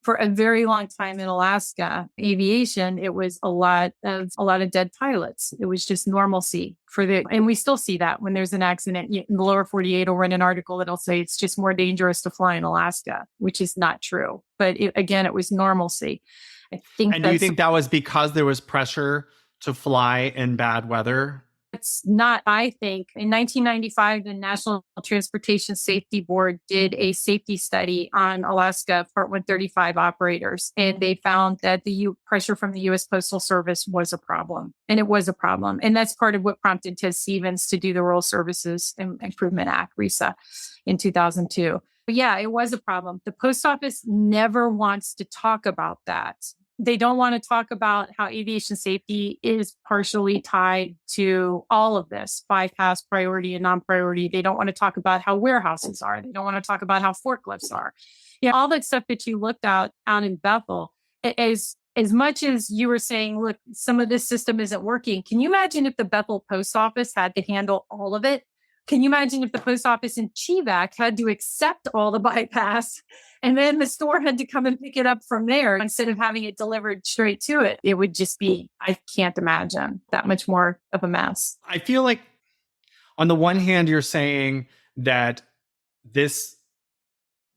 For a very long time in Alaska, aviation, it was a lot of dead pilots. It was just normalcy and we still see that when there's an accident in the lower 48, will run an article that'll say it's just more dangerous to fly in Alaska, which is not true. But again, it was normalcy. I think. And do you think that was because there was pressure to fly in bad weather? It's not, I think. In 1995, the National Transportation Safety Board did a safety study on Alaska Part 135 operators, and they found that the pressure from the U.S. Postal Service was a problem. And it was a problem. And that's part of what prompted Ted Stevens to do the Rural Services Improvement Act, RISA, in 2002. But yeah, it was a problem. The post office never wants to talk about that. They don't want to talk about how aviation safety is partially tied to all of this, bypass, priority, and non-priority. They don't want to talk about how warehouses are. They don't want to talk about how forklifts are. All that stuff that you looked at out in Bethel, as much as you were saying, look, some of this system isn't working. Can you imagine if the Bethel post office had to handle all of it? Can you imagine if the post office in Chivac had to accept all the bypass and then the store had to come and pick it up from there instead of having it delivered straight to it? It would just be, I can't imagine that much more of a mess. I feel like on the one hand, you're saying that this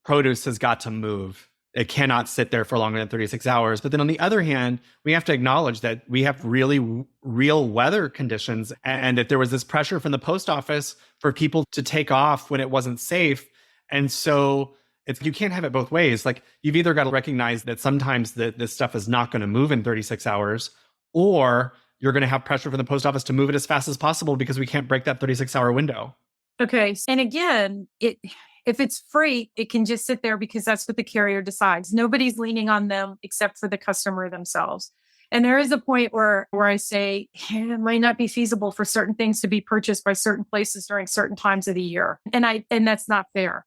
produce has got to move. It cannot sit there for longer than 36 hours. But then on the other hand, we have to acknowledge that we have really real weather conditions, and that there was this pressure from the post office for people to take off when it wasn't safe. And so you can't have it both ways. Like, you've either got to recognize that sometimes this stuff is not going to move in 36 hours, or you're going to have pressure from the post office to move it as fast as possible because we can't break that 36-hour window. Okay. And again, if it's freight, it can just sit there because that's what the carrier decides. Nobody's leaning on them except for the customer themselves. And there is a point where I say it might not be feasible for certain things to be purchased by certain places during certain times of the year. And that's not fair.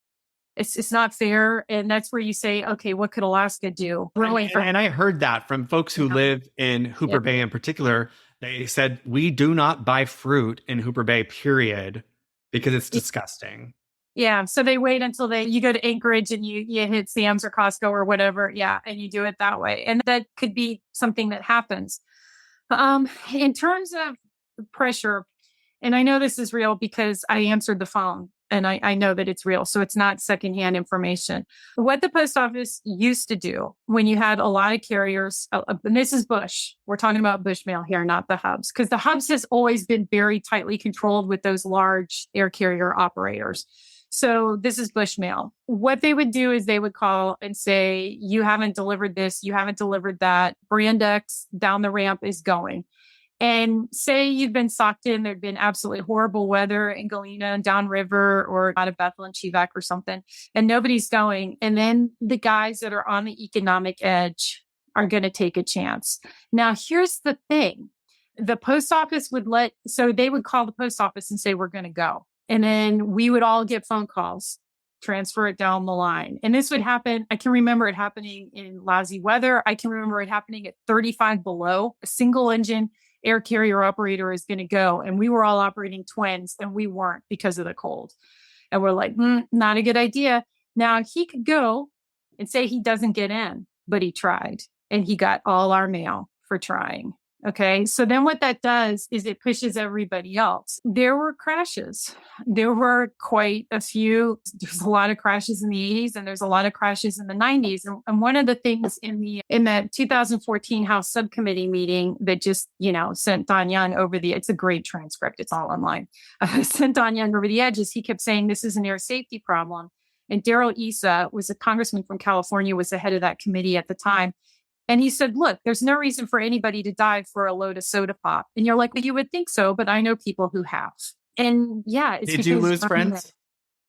It's not fair. And that's where you say, okay, what could Alaska do? And I heard that from folks who live in Hooper Bay in particular. They said, we do not buy fruit in Hooper Bay, period, because it's disgusting. Yeah. So they wait until you go to Anchorage and you hit Sam's or Costco or whatever. Yeah. And you do it that way. And that could be something that happens. In terms of pressure, and I know this is real because I answered the phone and I know that it's real. So it's not secondhand information. What the post office used to do when you had a lot of carriers, and this is Bush, we're talking about Bush mail here, not the hubs, because the hubs has always been very tightly controlled with those large air carrier operators. So this is Bush mail. What they would do is they would call and say, you haven't delivered this, you haven't delivered that. Brand X down the ramp is going. And say you've been socked in, there'd been absolutely horrible weather in Galena and downriver or out of Bethel and Chivak or something, and nobody's going. And then the guys that are on the economic edge are going to take a chance. Now, here's the thing. The post office so they would call the post office and say, we're going to go. And then we would all get phone calls, transfer it down the line. And this would happen. I can remember it happening in lousy weather. I can remember it happening at 35 below. A single engine air carrier operator is going to go. And we were all operating twins and we weren't because of the cold. And we're like, not a good idea. Now he could go and say he doesn't get in, but he tried and he got all our mail for trying. Okay. So then what that does is it pushes everybody else. There were crashes. There were quite a few. There's a lot of crashes in the 80s and there's a lot of crashes in the 90s. And one of the things in that 2014 House subcommittee meeting that just, sent Don Young it's a great transcript. It's all online. Sent Don Young over the edges. He kept saying this is an air safety problem. And Darrell Issa was a congressman from California, was the head of that committee at the time. And he said, look, there's no reason for anybody to die for a load of soda pop. And you're like, well, you would think so, but I know people who have. And yeah. Did you lose friends?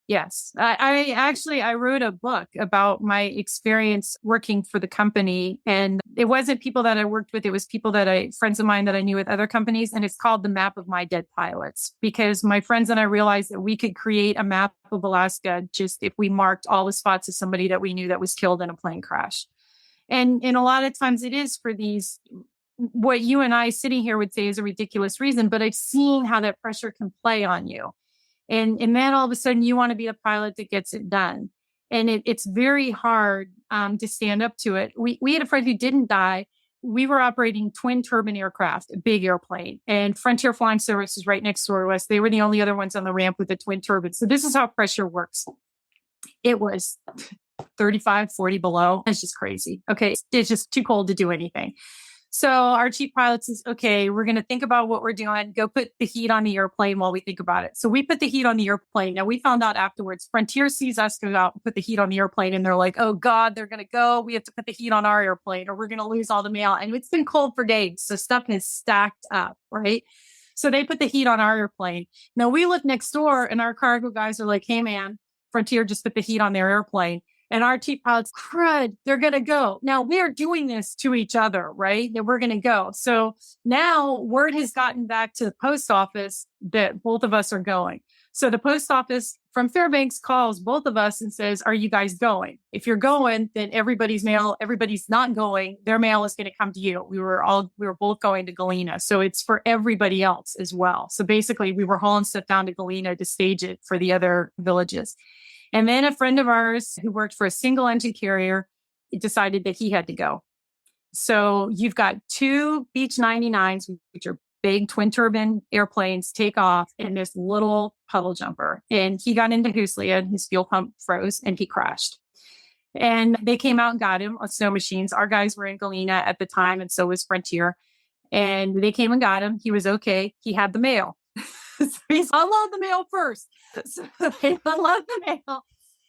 Yes. I wrote a book about my experience working for the company. And it wasn't people that I worked with. It was friends of mine that I knew with other companies. And it's called The Map of My Dead Pilots, because my friends and I realized that we could create a map of Alaska just if we marked all the spots of somebody that we knew that was killed in a plane crash. And a lot of times it is for these, what you and I sitting here would say is a ridiculous reason, but I've seen how that pressure can play on you. And then all of a sudden you want to be a pilot that gets it done. And it's very hard to stand up to it. We had a friend who didn't die. We were operating twin turbine aircraft, a big airplane, and Frontier Flying Service was right next door to us. They were the only other ones on the ramp with the twin turbines. So this is how pressure works. It was 35, 40 below. It's just crazy. Okay. It's just too cold to do anything. So our chief pilot says, okay, we're going to think about what we're doing. Go put the heat on the airplane while we think about it. So we put the heat on the airplane. Now we found out afterwards, Frontier sees us go out and put the heat on the airplane. And they're like, oh God, they're going to go. We have to put the heat on our airplane or we're going to lose all the mail. And it's been cold for days. So stuff is stacked up. Right. So they put the heat on our airplane. Now we look next door and our cargo guys are like, hey man, Frontier just put the heat on their airplane. And our chief pilots, crud, they're going to go. Now we are doing this to each other, right? That we're going to go. So now word has gotten back to the post office that both of us are going. So the post office from Fairbanks calls both of us and says, are you guys going? If you're going, then everybody's not going, their mail is going to come to you. We were both going to Galena. So it's for everybody else as well. So basically we were hauling stuff down to Galena to stage it for the other villages. And then a friend of ours who worked for a single engine carrier decided that he had to go. So you've got two Beech 99s, which are big twin turbine airplanes, take off in this little puddle jumper. And he got into Huslia and his fuel pump froze and he crashed. And they came out and got him on snow machines. Our guys were in Galena at the time, and so was Frontier. And they came and got him. He was okay. He had the mail. So he's unload the mail first. So they unload the mail.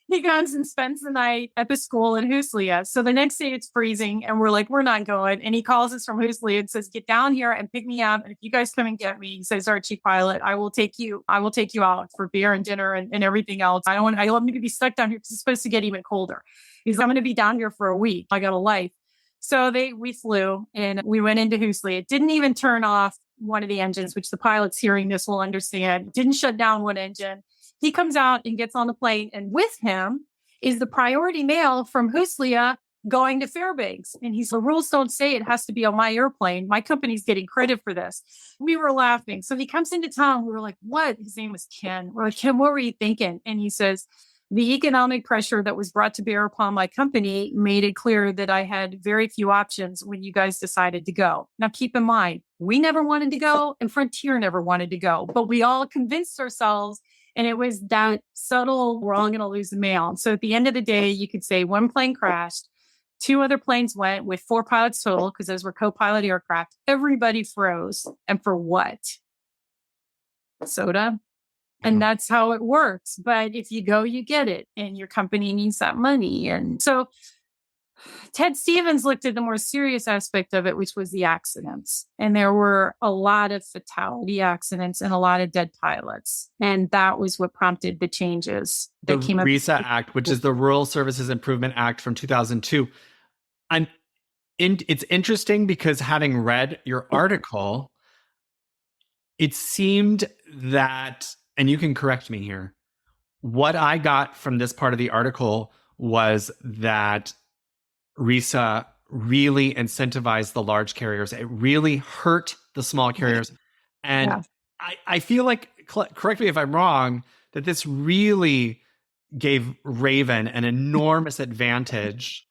He goes and spends the night at the school in Huslia. So the next day it's freezing and we're like, we're not going. And he calls us from Huslia and says, get down here and pick me up. And if you guys come and get me, he says, our chief pilot, I will take you out for beer and dinner and everything else. I want me to be stuck down here because it's supposed to get even colder. He's I'm going to be down here for a week. I got a life. So we flew and we went into Huslia. It didn't even turn off one of the engines, which the pilots hearing this will understand. Didn't shut down one engine. He comes out and gets on the plane, and with him is the priority mail from Huslia going to Fairbanks. And the rules don't say it has to be on my airplane. My company's getting credit for this. We were laughing. So he comes into town. We were like, what? His name was Ken. We're like, Ken, what were you thinking? And he says, the economic pressure that was brought to bear upon my company made it clear that I had very few options when you guys decided to go. Now, keep in mind, we never wanted to go and Frontier never wanted to go, but we all convinced ourselves. And it was that subtle, we're all going to lose the mail. So at the end of the day, you could say one plane crashed, two other planes went with 4 pilots total because those were co-pilot aircraft. Everybody froze. And for what? Soda. And that's how it works. But if you go, you get it. And your company needs that money. And so Ted Stevens looked at the more serious aspect of it, which was the accidents. And there were a lot of fatality accidents and a lot of dead pilots. And that was what prompted the changes The that came up. RISA Act, which is the Rural Services Improvement Act from 2002. It's interesting because having read your article, it seemed that, and you can correct me here, what I got from this part of the article was that RISA really incentivized the large carriers. It really hurt the small carriers. And Yeah. I feel like, correct me if I'm wrong, that this really gave Raven an enormous advantage.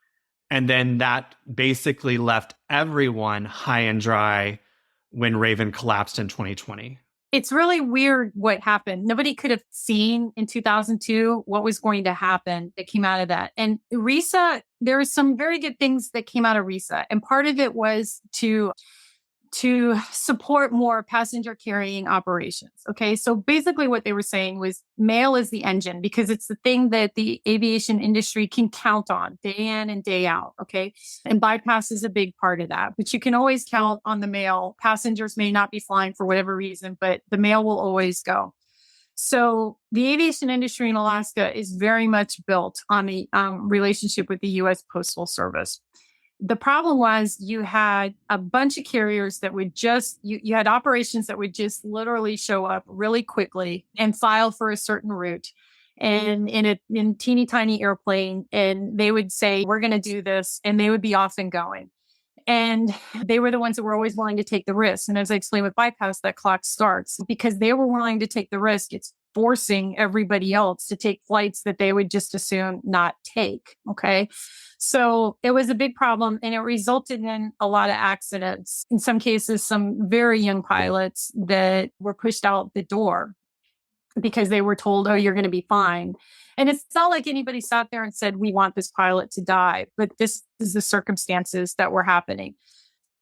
And then that basically left everyone high and dry when Raven collapsed in 2020. It's really weird what happened. Nobody could have seen in 2002 what was going to happen that came out of that. And RISA, there were some very good things that came out of RISA. And part of it was to support more passenger carrying operations. Okay. So basically what they were saying was mail is the engine because it's the thing that the aviation industry can count on day in and day out. Okay. And bypass is a big part of that, but you can always count on the mail. Passengers may not be flying for whatever reason, but the mail will always go. So the aviation industry in Alaska is very much built on the relationship with the U.S. Postal Service. The problem was you had a bunch of carriers that would you had operations that would just literally show up really quickly and file for a certain route and in teeny tiny airplane. And they would say, we're going to do this. And they would be off and going. And they were the ones that were always willing to take the risk. And as I explained with bypass, that clock starts because they were willing to take the risk. It's forcing everybody else to take flights that they would just assume not take. Okay. So it was a big problem and it resulted in a lot of accidents. In some cases, some very young pilots that were pushed out the door because they were told, oh, you're going to be fine. And it's not like anybody sat there and said, we want this pilot to die, but this is the circumstances that were happening.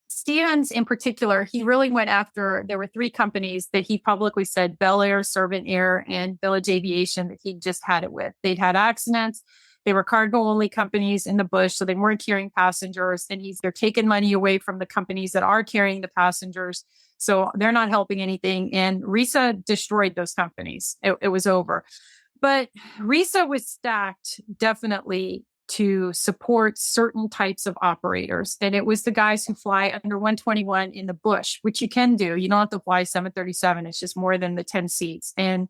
Stevens in particular, he really went after, there were three companies that he publicly said, Bel Air, Servant Air, and Village Aviation, that he just had it with. They'd had accidents. They were cargo only companies in the bush, so they weren't carrying passengers. And they're taking money away from the companies that are carrying the passengers. So they're not helping anything. And RISA destroyed those companies. It was over. But RISA was stacked definitely to support certain types of operators. And it was the guys who fly under 121 in the bush, which you can do. You don't have to fly 737. It's just more than the 10 seats. And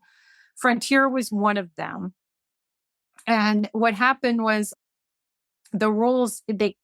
Frontier was one of them. And what happened was the rules that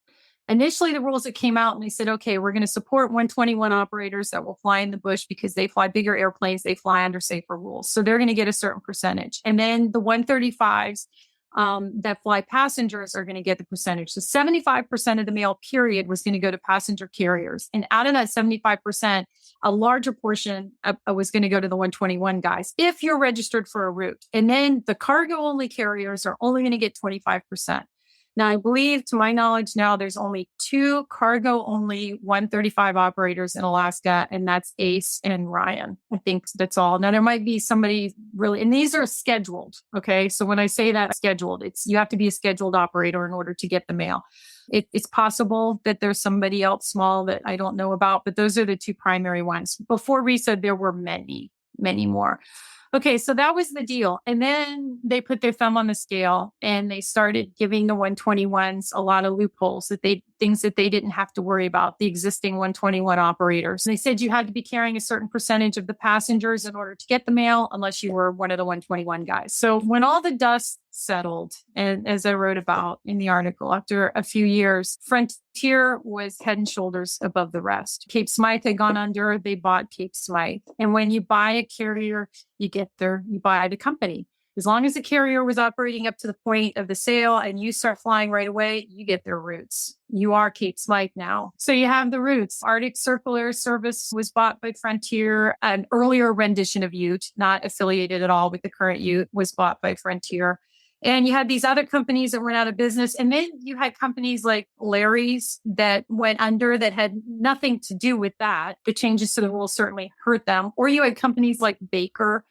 came out and they said, okay, we're going to support 121 operators that will fly in the bush because they fly bigger airplanes. They fly under safer rules. So they're going to get a certain percentage. And then the 135s that fly passengers are going to get the percentage. So 75% of the mail period was going to go to passenger carriers. And out of that 75%, a larger portion was going to go to the 121 guys if you're registered for a route. And then the cargo only carriers are only going to get 25%. Now, I believe, to my knowledge now, there's only two cargo-only 135 operators in Alaska, and that's Ace and Ryan. I think that's all. Now, there might be somebody really, and these are scheduled, okay? So when I say that scheduled, you have to be a scheduled operator in order to get the mail. It's possible that there's somebody else small that I don't know about, but those are the two primary ones. Before RISA, there were many, many more. Okay, so that was the deal. And then they put their thumb on the scale and they started giving the 121s a lot of loopholes, things that they didn't have to worry about, the existing 121 operators. And they said you had to be carrying a certain percentage of the passengers in order to get the mail, unless you were one of the 121 guys. So when all the dust settled, and as I wrote about in the article, after a few years, Frontier was head and shoulders above the rest. Cape Smythe had gone under, they bought Cape Smythe. And when you buy a carrier, you buy the company. As long as the carrier was operating up to the point of the sale and you start flying right away, you get their routes. You are Cape Smythe now. So you have the routes. Arctic Circle Air Service was bought by Frontier. An earlier rendition of Ute, not affiliated at all with the current Ute, was bought by Frontier. And you had these other companies that went out of business. And then you had companies like Larry's that went under that had nothing to do with that. The changes to the rules certainly hurt them. Or you had companies like Baker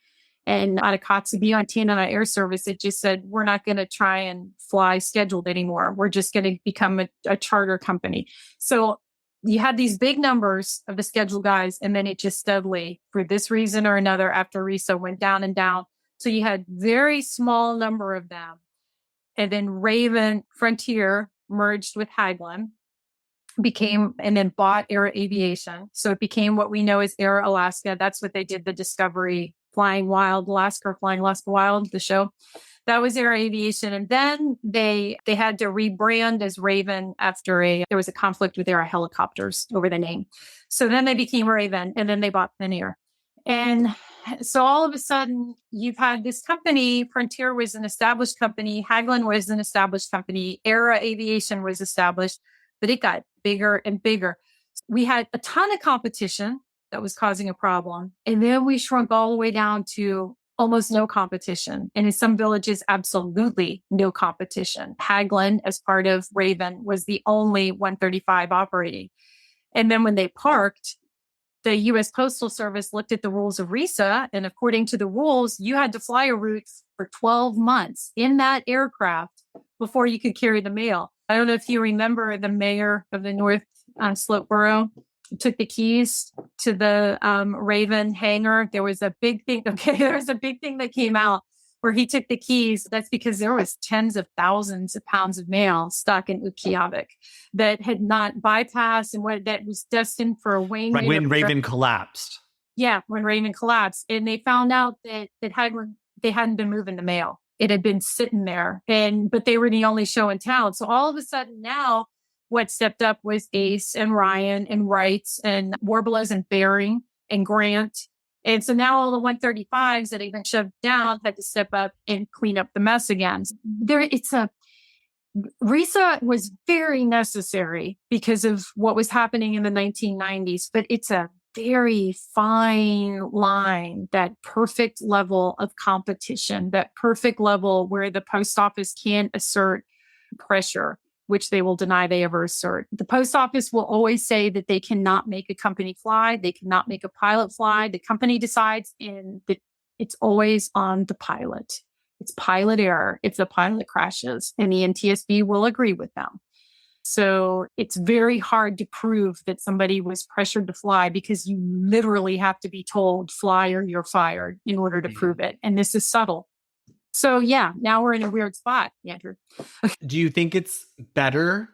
And out of Kotzebue, Montana Air Service, it just said, we're not going to try and fly scheduled anymore. We're just going to become a charter company. So you had these big numbers of the scheduled guys, and then it just steadily, for this reason or another, after RISA went down and down. So you had very small number of them. And then Raven Frontier merged with Hagelin, and then bought Air Aviation. So it became what we know as Air Alaska. That's what they did, the Discovery Flying Wild Alaska, or Flying Alaska Wild, the show. That was Air Aviation. And then they had to rebrand as Raven after there was a conflict with Air Helicopters over the name. So then they became Raven, and then they bought Thin Air. And so all of a sudden, you've had this company. Frontier was an established company. Hagelin was an established company. Air Aviation was established, but it got bigger and bigger. We had a ton of competition that was causing a problem. And then we shrunk all the way down to almost no competition. And in some villages, absolutely no competition. Hagelin, as part of Raven, was the only 135 operating. And then when they parked, the U.S. Postal Service looked at the rules of RISA. And according to the rules, you had to fly a route for 12 months in that aircraft before you could carry the mail. I don't know if you remember the mayor of the North Slope Borough took the keys to the Raven hangar. There was a big thing. Okay, there was a big thing that came out where he took the keys. That's because there was tens of thousands of pounds of mail stuck in Utqiagvik that had not bypassed, and that was destined for a wing. Right, when Raven collapsed. Yeah, when Raven collapsed. And they found out that they hadn't been moving the mail. It had been sitting there, but they were the only show in town. So all of a sudden now, what stepped up was Ace and Ryan and Wrights and Warblers and Bering and Grant. And so now all the 135s that had been shoved down had to step up and clean up the mess again. RISA was very necessary because of what was happening in the 1990s, but it's a very fine line, that perfect level of competition, that perfect level where the post office can assert pressure, which they will deny they ever assert. The post office will always say that they cannot make a company fly. They cannot make a pilot fly. The company decides, and it's always on the pilot. It's pilot error if the pilot crashes, and the NTSB will agree with them. So it's very hard to prove that somebody was pressured to fly, because you literally have to be told fly or you're fired in order to prove it. And this is subtle. So yeah, now we're in a weird spot, Andrew. Do you think it's better?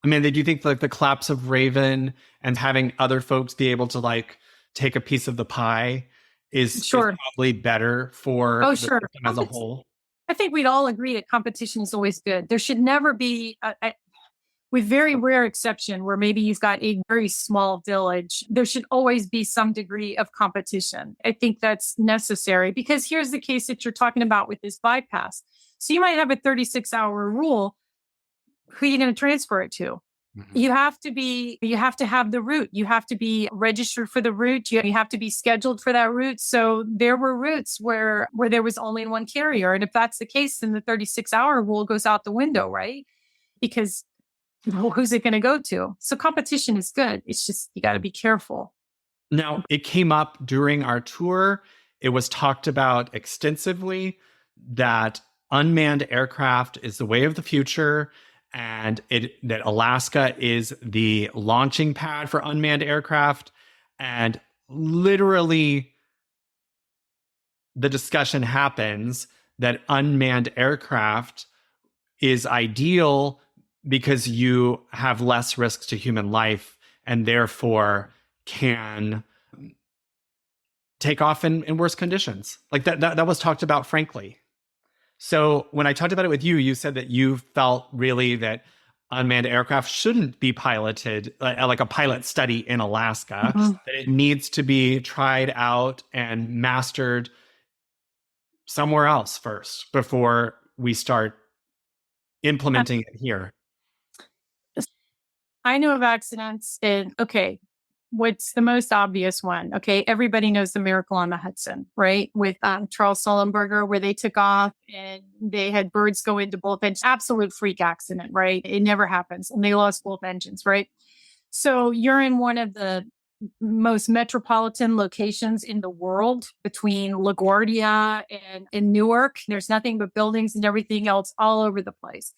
I mean, do you think like the collapse of Raven and having other folks be able to like take a piece of the pie is probably better for the system as a whole? I think we'd all agree that competition is always good. There should never be with very rare exception where maybe you've got a very small village, there should always be some degree of competition. I think that's necessary, because here's the case that you're talking about with this bypass. So you might have a 36-hour rule. Who are you going to transfer it to? Mm-hmm. You have to have the route. You have to be registered for the route. You have to be scheduled for that route. So there were routes where there was only one carrier. And if that's the case, then the 36-hour rule goes out the window, right? Because who's it going to go to? So competition is good. It's just, you got to be careful. Now, it came up during our tour. It was talked about extensively that unmanned aircraft is the way of the future, and that Alaska is the launching pad for unmanned aircraft. And literally, the discussion happens that unmanned aircraft is ideal because you have less risks to human life and therefore can take off in worse conditions. Like that was talked about, frankly. So when I talked about it with you, you said that you felt really that unmanned aircraft shouldn't be piloted like a pilot study in Alaska, mm-hmm. that it needs to be tried out and mastered somewhere else first before we start implementing it here. I know of accidents what's the most obvious one? Okay, everybody knows the Miracle on the Hudson, right? With Charles Sullenberger, where they took off and they had birds go into both engines. Absolute freak accident, right? It never happens. And they lost both engines, right? So you're in one of the most metropolitan locations in the world between LaGuardia and in Newark. There's nothing but buildings and everything else all over the place.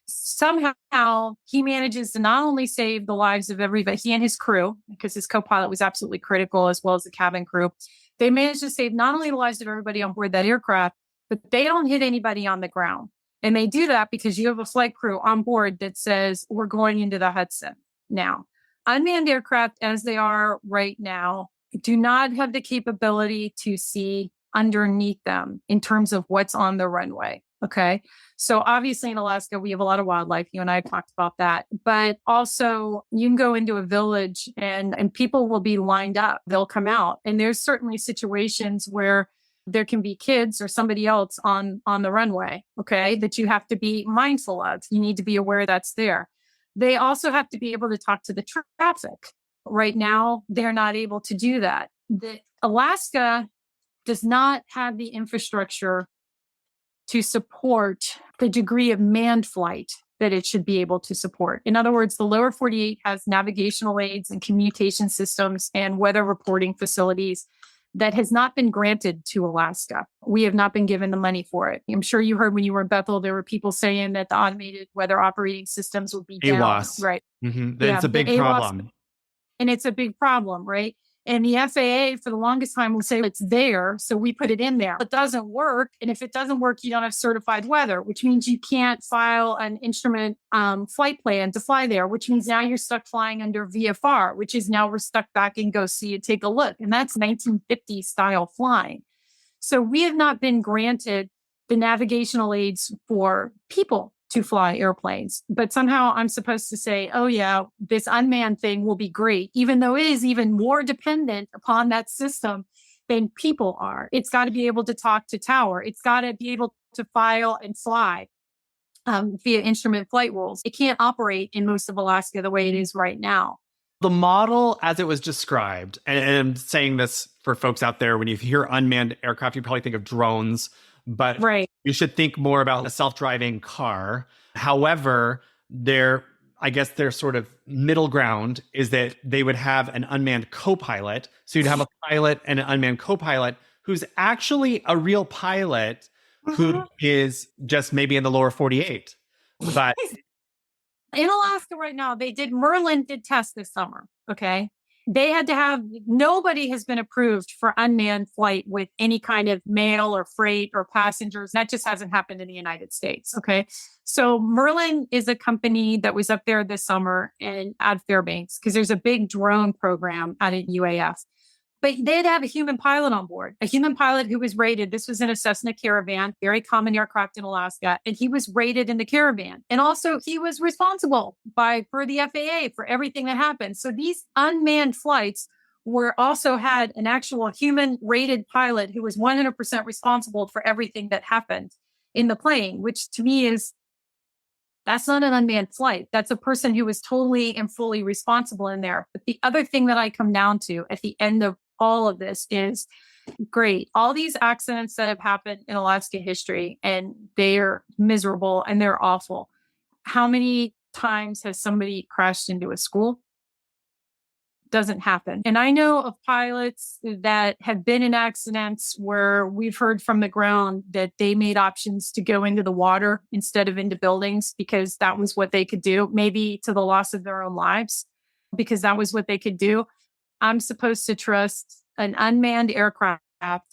Somehow he manages to not only save the lives of everybody, he and his crew, because his co-pilot was absolutely critical, as well as the cabin crew. They managed to save not only the lives of everybody on board that aircraft, but they don't hit anybody on the ground. And they do that because you have a flight crew on board that says, we're going into the Hudson now. Unmanned aircraft, as they are right now, do not have the capability to see underneath them in terms of what's on the runway. Okay. So obviously in Alaska, we have a lot of wildlife. You and I talked about that. But also you can go into a village and people will be lined up. They'll come out. And there's certainly situations where there can be kids or somebody else on the runway, okay, that you have to be mindful of. You need to be aware that's there. They also have to be able to talk to the traffic. Right now, they're not able to do that. Alaska does not have the infrastructure to support the degree of manned flight that it should be able to support. In other words, the lower 48 has navigational aids and communication systems and weather reporting facilities that has not been granted to Alaska. We have not been given the money for it. I'm sure you heard when you were in Bethel, there were people saying that the automated weather operating systems would be down. AWAS. Right. Mm-hmm. It's a big problem. And it's a big problem, right? And the FAA for the longest time will say it's there, so we put it in there. It doesn't work. And if it doesn't work, you don't have certified weather, which means you can't file an instrument flight plan to fly there, which means now you're stuck flying under VFR, which is now we're stuck back and go see and take a look. And that's 1950 style flying. So we have not been granted the navigational aids for people to fly airplanes. But somehow I'm supposed to say, oh yeah, this unmanned thing will be great, even though it is even more dependent upon that system than people are. It's got to be able to talk to tower. It's got to be able to file and fly via instrument flight rules. It can't operate in most of Alaska the way it is right now. The model as it was described, and I'm saying this for folks out there, when you hear unmanned aircraft, you probably think of drones. But right. You should think more about a self-driving car. However, I guess their sort of middle ground is that they would have an unmanned co-pilot. So you'd have a pilot and an unmanned co-pilot who's actually a real pilot who is just maybe in the lower 48. But in Alaska right now, Merlin did tests this summer. Okay. They had to have, nobody has been approved for unmanned flight with any kind of mail or freight or passengers. That just hasn't happened in the United States. Okay. So Merlin is a company that was up there this summer and at Fairbanks, because there's a big drone program out at UAF. But they'd have a human pilot on board, a human pilot who was rated. This was in a Cessna Caravan, very common aircraft in Alaska. And he was rated in the Caravan. And also he was responsible for the FAA for everything that happened. So these unmanned flights also had an actual human rated pilot who was 100% responsible for everything that happened in the plane, which to me that's not an unmanned flight. That's a person who was totally and fully responsible in there. But the other thing that I come down to at the end of all of this is, great, all these accidents that have happened in Alaska history, and they're miserable and they're awful. How many times has somebody crashed into a school? Doesn't happen. And I know of pilots that have been in accidents where we've heard from the ground that they made options to go into the water instead of into buildings because that was what they could do, maybe to the loss of their own lives, because that was what they could do. I'm supposed to trust an unmanned aircraft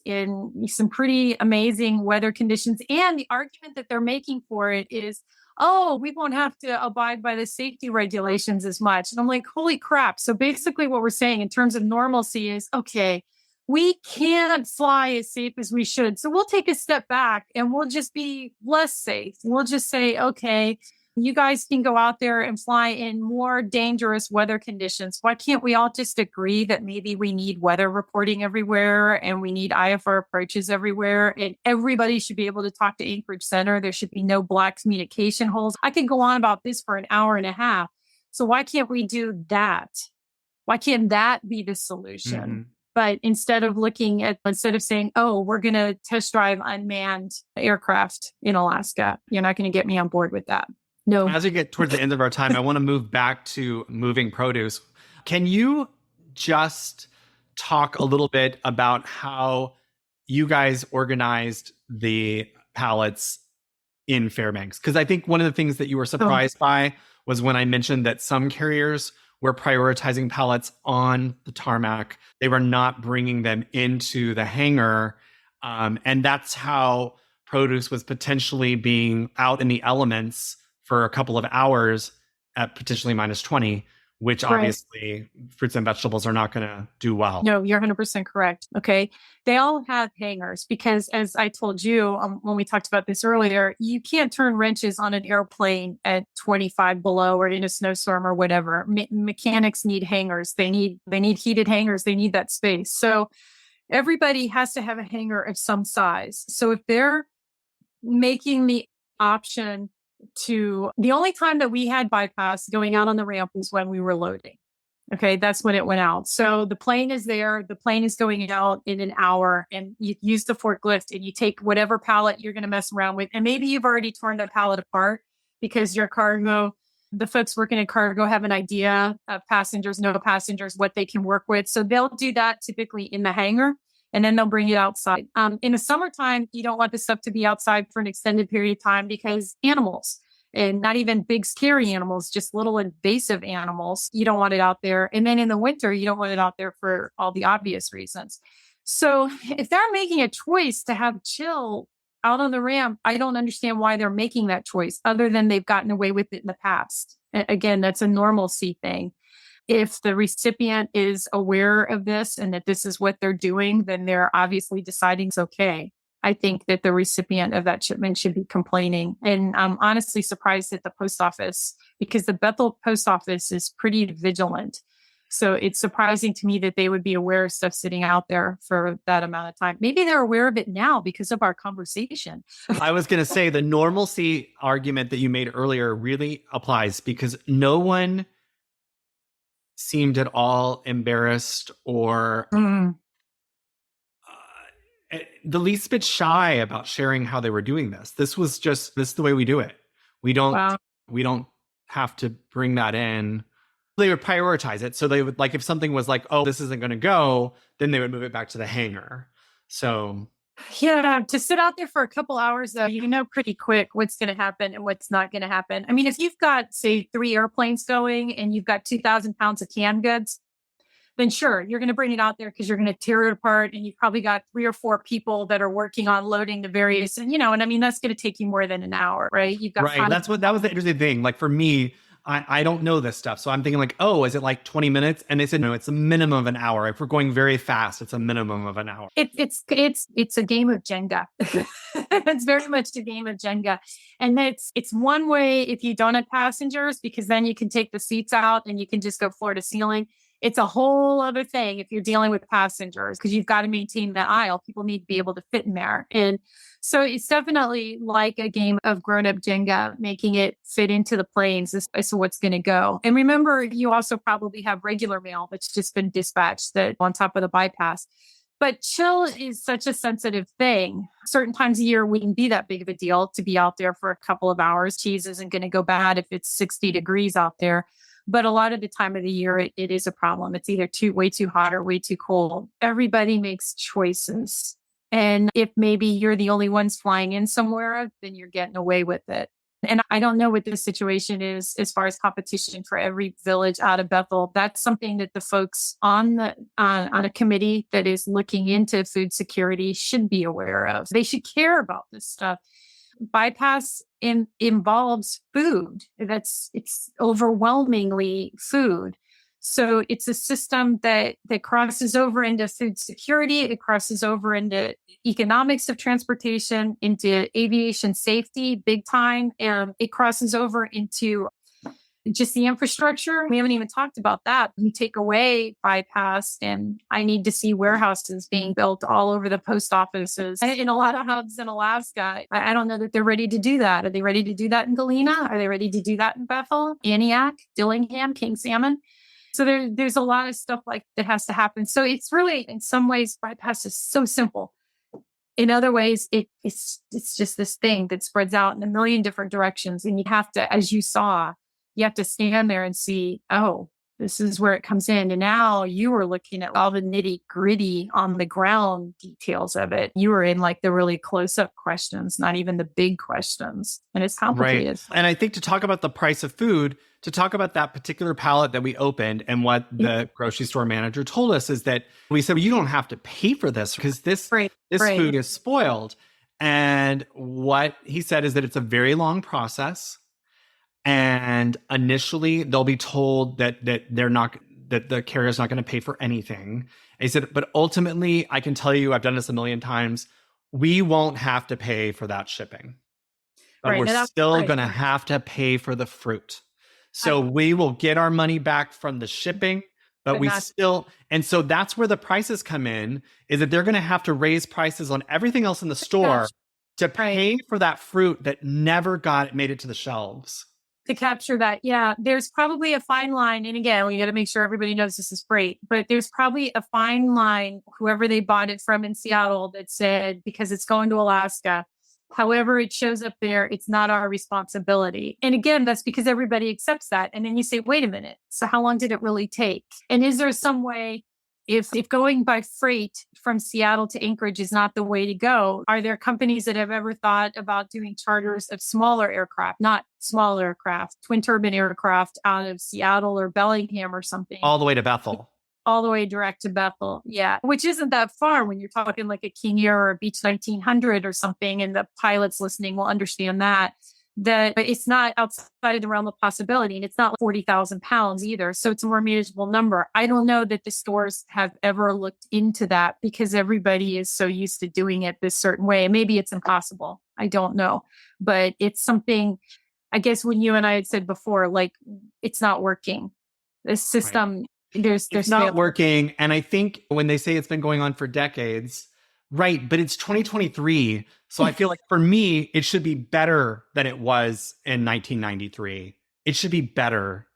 in some pretty amazing weather conditions. And the argument that they're making for it is, oh, we won't have to abide by the safety regulations as much. And I'm like, holy crap. So basically what we're saying in terms of normalcy is, okay, we can't fly as safe as we should. So we'll take a step back and we'll just be less safe. We'll just say, okay, you guys can go out there and fly in more dangerous weather conditions. Why can't we all just agree that maybe we need weather reporting everywhere and we need IFR approaches everywhere, and everybody should be able to talk to Anchorage Center? There should be no black communication holes. I can go on about this for an hour and a half. So why can't we do that? Why can't that be the solution? Mm-hmm. But instead of saying, oh, we're going to test drive unmanned aircraft in Alaska, you're not going to get me on board with that. No. As we get towards the end of our time, I want to move back to moving produce. Can you just talk a little bit about how you guys organized the pallets in Fairbanks? Because I think one of the things that you were surprised by was when I mentioned that some carriers were prioritizing pallets on the tarmac. They were not bringing them into the hangar. And that's how produce was potentially being out in the elements for a couple of hours at potentially minus 20, which obviously fruits and vegetables are not going to do well. No, you're 100% correct. Okay. They all have hangars because, as I told you when we talked about this earlier, you can't turn wrenches on an airplane at 25 below or in a snowstorm or whatever. Mechanics need hangars. They need heated hangars. They need that space. So everybody has to have a hangar of some size. So if they're making the option the only time that we had bypass going out on the ramp was when we were loading. Okay, that's when it went out. So the plane is there, the plane is going out in an hour, and you use the forklift and you take whatever pallet you're going to mess around with. And maybe you've already torn that pallet apart because your cargo, the folks working in cargo have an idea of passengers, no passengers, what they can work with. So they'll do that typically in the hangar, and then they'll bring it outside. In the summertime, you don't want the stuff to be outside for an extended period of time because animals, and not even big scary animals, just little invasive animals, you don't want it out there. And then in the winter, you don't want it out there for all the obvious reasons. So if they're making a choice to have chill out on the ramp, I don't understand why they're making that choice other than they've gotten away with it in the past. Again, that's a normalcy thing. If the recipient is aware of this and that this is what they're doing, then they're obviously deciding it's okay. I think that the recipient of that shipment should be complaining. And I'm honestly surprised at the post office because the Bethel post office is pretty vigilant. So it's surprising to me that they would be aware of stuff sitting out there for that amount of time. Maybe they're aware of it now because of our conversation. I was going to say the normalcy argument that you made earlier really applies because no one seemed at all embarrassed or the least bit shy about sharing how they were doing this. This is the way we do it. We don't have to bring that in. They would prioritize it. So they would, like, if something was like, oh, this isn't going to go, then they would move it back to the hangar. So yeah, to sit out there for a couple hours, though, you know pretty quick what's going to happen and what's not going to happen. I mean, if you've got, say, 3 airplanes going and you've got 2,000 pounds of canned goods, then sure, you're going to bring it out there because you're going to tear it apart. And you've probably got 3 or 4 people that are working on loading the various, and I mean, that's going to take you more than an hour, right? You've got that was the interesting thing. Like for me, I don't know this stuff. So I'm thinking like, oh, is it like 20 minutes? And they said, no, it's a minimum of an hour. If we're going very fast, it's a minimum of an hour. It's a game of Jenga. It's very much a game of Jenga. And it's one way if you don't have passengers, because then you can take the seats out and you can just go floor to ceiling. It's a whole other thing if you're dealing with passengers because you've got to maintain the aisle. People need to be able to fit in there. And so it's definitely like a game of grown-up Jenga, making it fit into the planes as to what's going to go. And remember, you also probably have regular mail that's just been dispatched that on top of the bypass. But chill is such a sensitive thing. Certain times a year wouldn't be that big of a deal to be out there for a couple of hours. Cheese isn't going to go bad if it's 60 degrees out there. But a lot of the time of the year, it is a problem. It's either way too hot or way too cold. Everybody makes choices. And if maybe you're the only ones flying in somewhere, then you're getting away with it. And I don't know what the situation is as far as competition for every village out of Bethel. That's something that the folks on a committee that is looking into food security should be aware of. They should care about this stuff. Bypass involves food. It's overwhelmingly food. So it's a system that crosses over into food security. It crosses over into economics of transportation, into aviation safety, big time. And it crosses over into just the infrastructure. We haven't even talked about that. You take away bypass, and I need to see warehouses being built all over the post offices and in a lot of hubs in Alaska. I don't know that they're ready to do that. Are they ready to do that in Galena? Are they ready to do that in Bethel, Antioch, Dillingham, King Salmon? So there's a lot of stuff like that has to happen. So it's really, in some ways, bypass is so simple. In other ways, it's just this thing that spreads out in a million different directions. And you have to, as you saw, you have to stand there and see, oh, This is where it comes in. And now you were looking at all the nitty gritty on the ground details of it. You were in like the really close up questions, not even the big questions. And it's Right. complicated. And I think to talk about the price of food, to talk about that particular pallet that we opened and what the grocery store manager told us is that we said, well, you don't have to pay for this because this Right. food is spoiled. And what he said is that it's a very long process. And initially they'll be told that they're not, that the carrier's not going to pay for anything. And he said, but ultimately, I can tell you, I've done this a million times, we won't have to pay for that shipping. But Right. we're still going to have to pay for the fruit. So we will get our money back from the shipping, but we still, and so that's where the prices come in, is that they're going to have to raise prices on everything else in the store to pay for that fruit that never made it to the shelves. To capture that. Yeah, there's probably a fine line. And again, we got to make sure everybody knows this is freight, but there's probably a fine line, whoever they bought it from in Seattle, that said, because it's going to Alaska, however it shows up there, it's not our responsibility. And again, that's because everybody accepts that. And then you say, wait a minute, so how long did it really take? And is there some way, if going by freight from Seattle to Anchorage is not the way to go, are there companies that have ever thought about doing charters of smaller aircraft, not small aircraft, twin turbine aircraft out of Seattle or Bellingham or something? All the way to Bethel. All the way direct to Bethel. Yeah. Which isn't that far when you're talking like a King Air or a Beech 1900 or something. And the pilots listening will understand that it's not outside of the realm of possibility. And it's not 40,000 pounds either. So it's a more manageable number. I don't know that the stores have ever looked into that because everybody is so used to doing it this certain way. Maybe it's impossible. I don't know. But it's something, I guess when you and I had said before, like, it's not working. This system, there's not working. And I think when they say it's been going on for decades, right, but it's 2023. So I feel like for me, it should be better than it was in 1993. It should be better.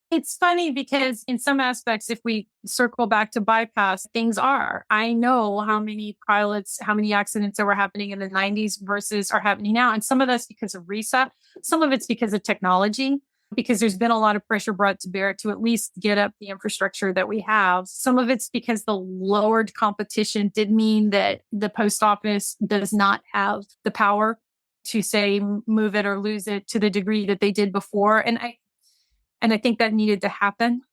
It's funny because in some aspects, if we circle back to bypass, things are. I know how many accidents that were happening in the 90s versus are happening now. And some of that's because of RESA. Some of it's because of technology, because there's been a lot of pressure brought to bear to at least get up the infrastructure that we have. Some of it's because the lowered competition did mean that the post office does not have the power to say move it or lose it to the degree that they did before. And I think that needed to happen.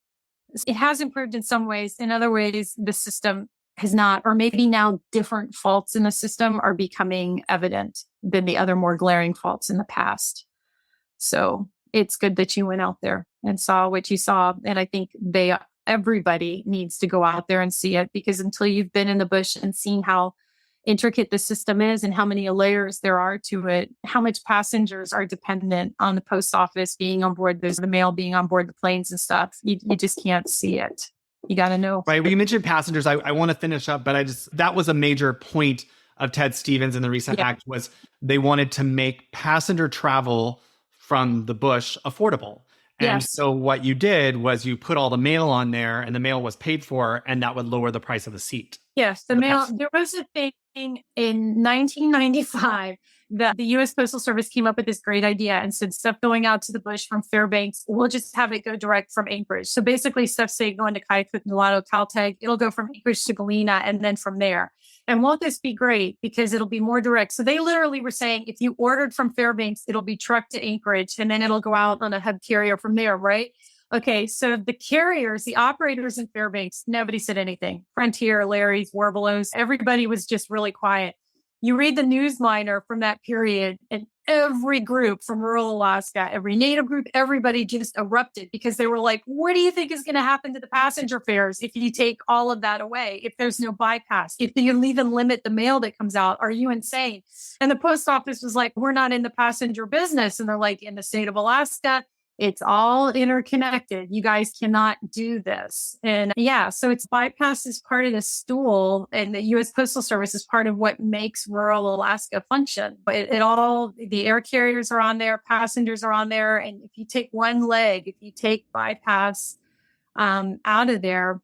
It has improved in some ways. In other ways, the system has not, or maybe now different faults in the system are becoming evident than the other more glaring faults in the past. So it's good that you went out there and saw what you saw. And I think everybody needs to go out there and see it, because until you've been in the bush and seen how intricate the system is and how many layers there are to it, how much passengers are dependent on the post office being on board, there's the mail being on board the planes and stuff. You just can't see it. You got to know. Right. Well, you mentioned passengers. I want to finish up, but that was a major point of Ted Stevens in the recent act, was they wanted to make passenger travel from the bush affordable. And so what you did was you put all the mail on there, and the mail was paid for, and that would lower the price of the seat. Yes, the mail. There was a thing in 1995 that the U.S. Postal Service came up with this great idea and said, stuff going out to the bush from Fairbanks, we'll just have it go direct from Anchorage. So basically stuff, say, going to Kayakut, Nulato, Caltech, it'll go from Anchorage to Galena and then from there. And won't this be great? Because it'll be more direct. So they literally were saying, if you ordered from Fairbanks, it'll be trucked to Anchorage and then it'll go out on a hub carrier from there, right? Okay, so the carriers, the operators in Fairbanks, nobody said anything. Frontier, Larry's, Warbelows, everybody was just really quiet. You read the newsminer from that period, and every group from rural Alaska, every Native group, everybody just erupted because they were like, what do you think is going to happen to the passenger fares if you take all of that away? If there's no bypass, if you even limit the mail that comes out, are you insane? And the post office was like, we're not in the passenger business. And they're like, in the state of Alaska, it's all interconnected. You guys cannot do this. And so it's bypass is part of the stool, and the U.S. Postal Service is part of what makes rural Alaska function. But the air carriers are on there, passengers are on there. And if you take one leg, if you take bypass out of there,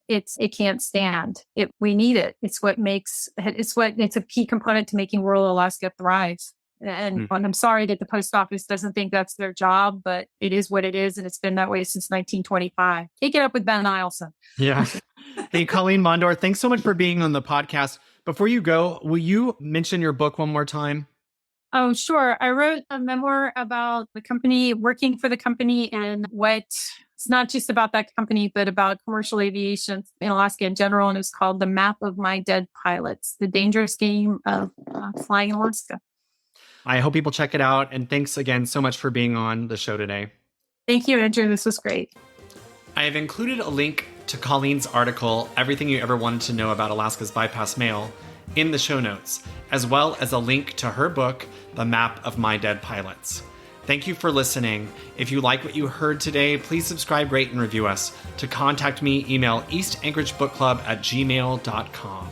it can't stand. We need it. It's a key component to making rural Alaska thrive. And I'm sorry that the post office doesn't think that's their job, but it is what it is. And it's been that way since 1925. Take it up with Ben Eielson. Yeah. Hey, Colleen Mondor, thanks so much for being on the podcast. Before you go, will you mention your book one more time? Oh, sure. I wrote a memoir about the company, working for the company, and what it's not just about that company, but about commercial aviation in Alaska in general. And it's called The Map of My Dead Pilots, The Dangerous Game of Flying in Alaska. I hope people check it out. And thanks again so much for being on the show today. Thank you, Andrew. This was great. I have included a link to Colleen's article, Everything You Ever Wanted to Know About Alaska's Bypass Mail, in the show notes, as well as a link to her book, The Map of My Dead Pilots. Thank you for listening. If you like what you heard today, please subscribe, rate, and review us. To contact me, email eastanchoragebookklubb@gmail.com.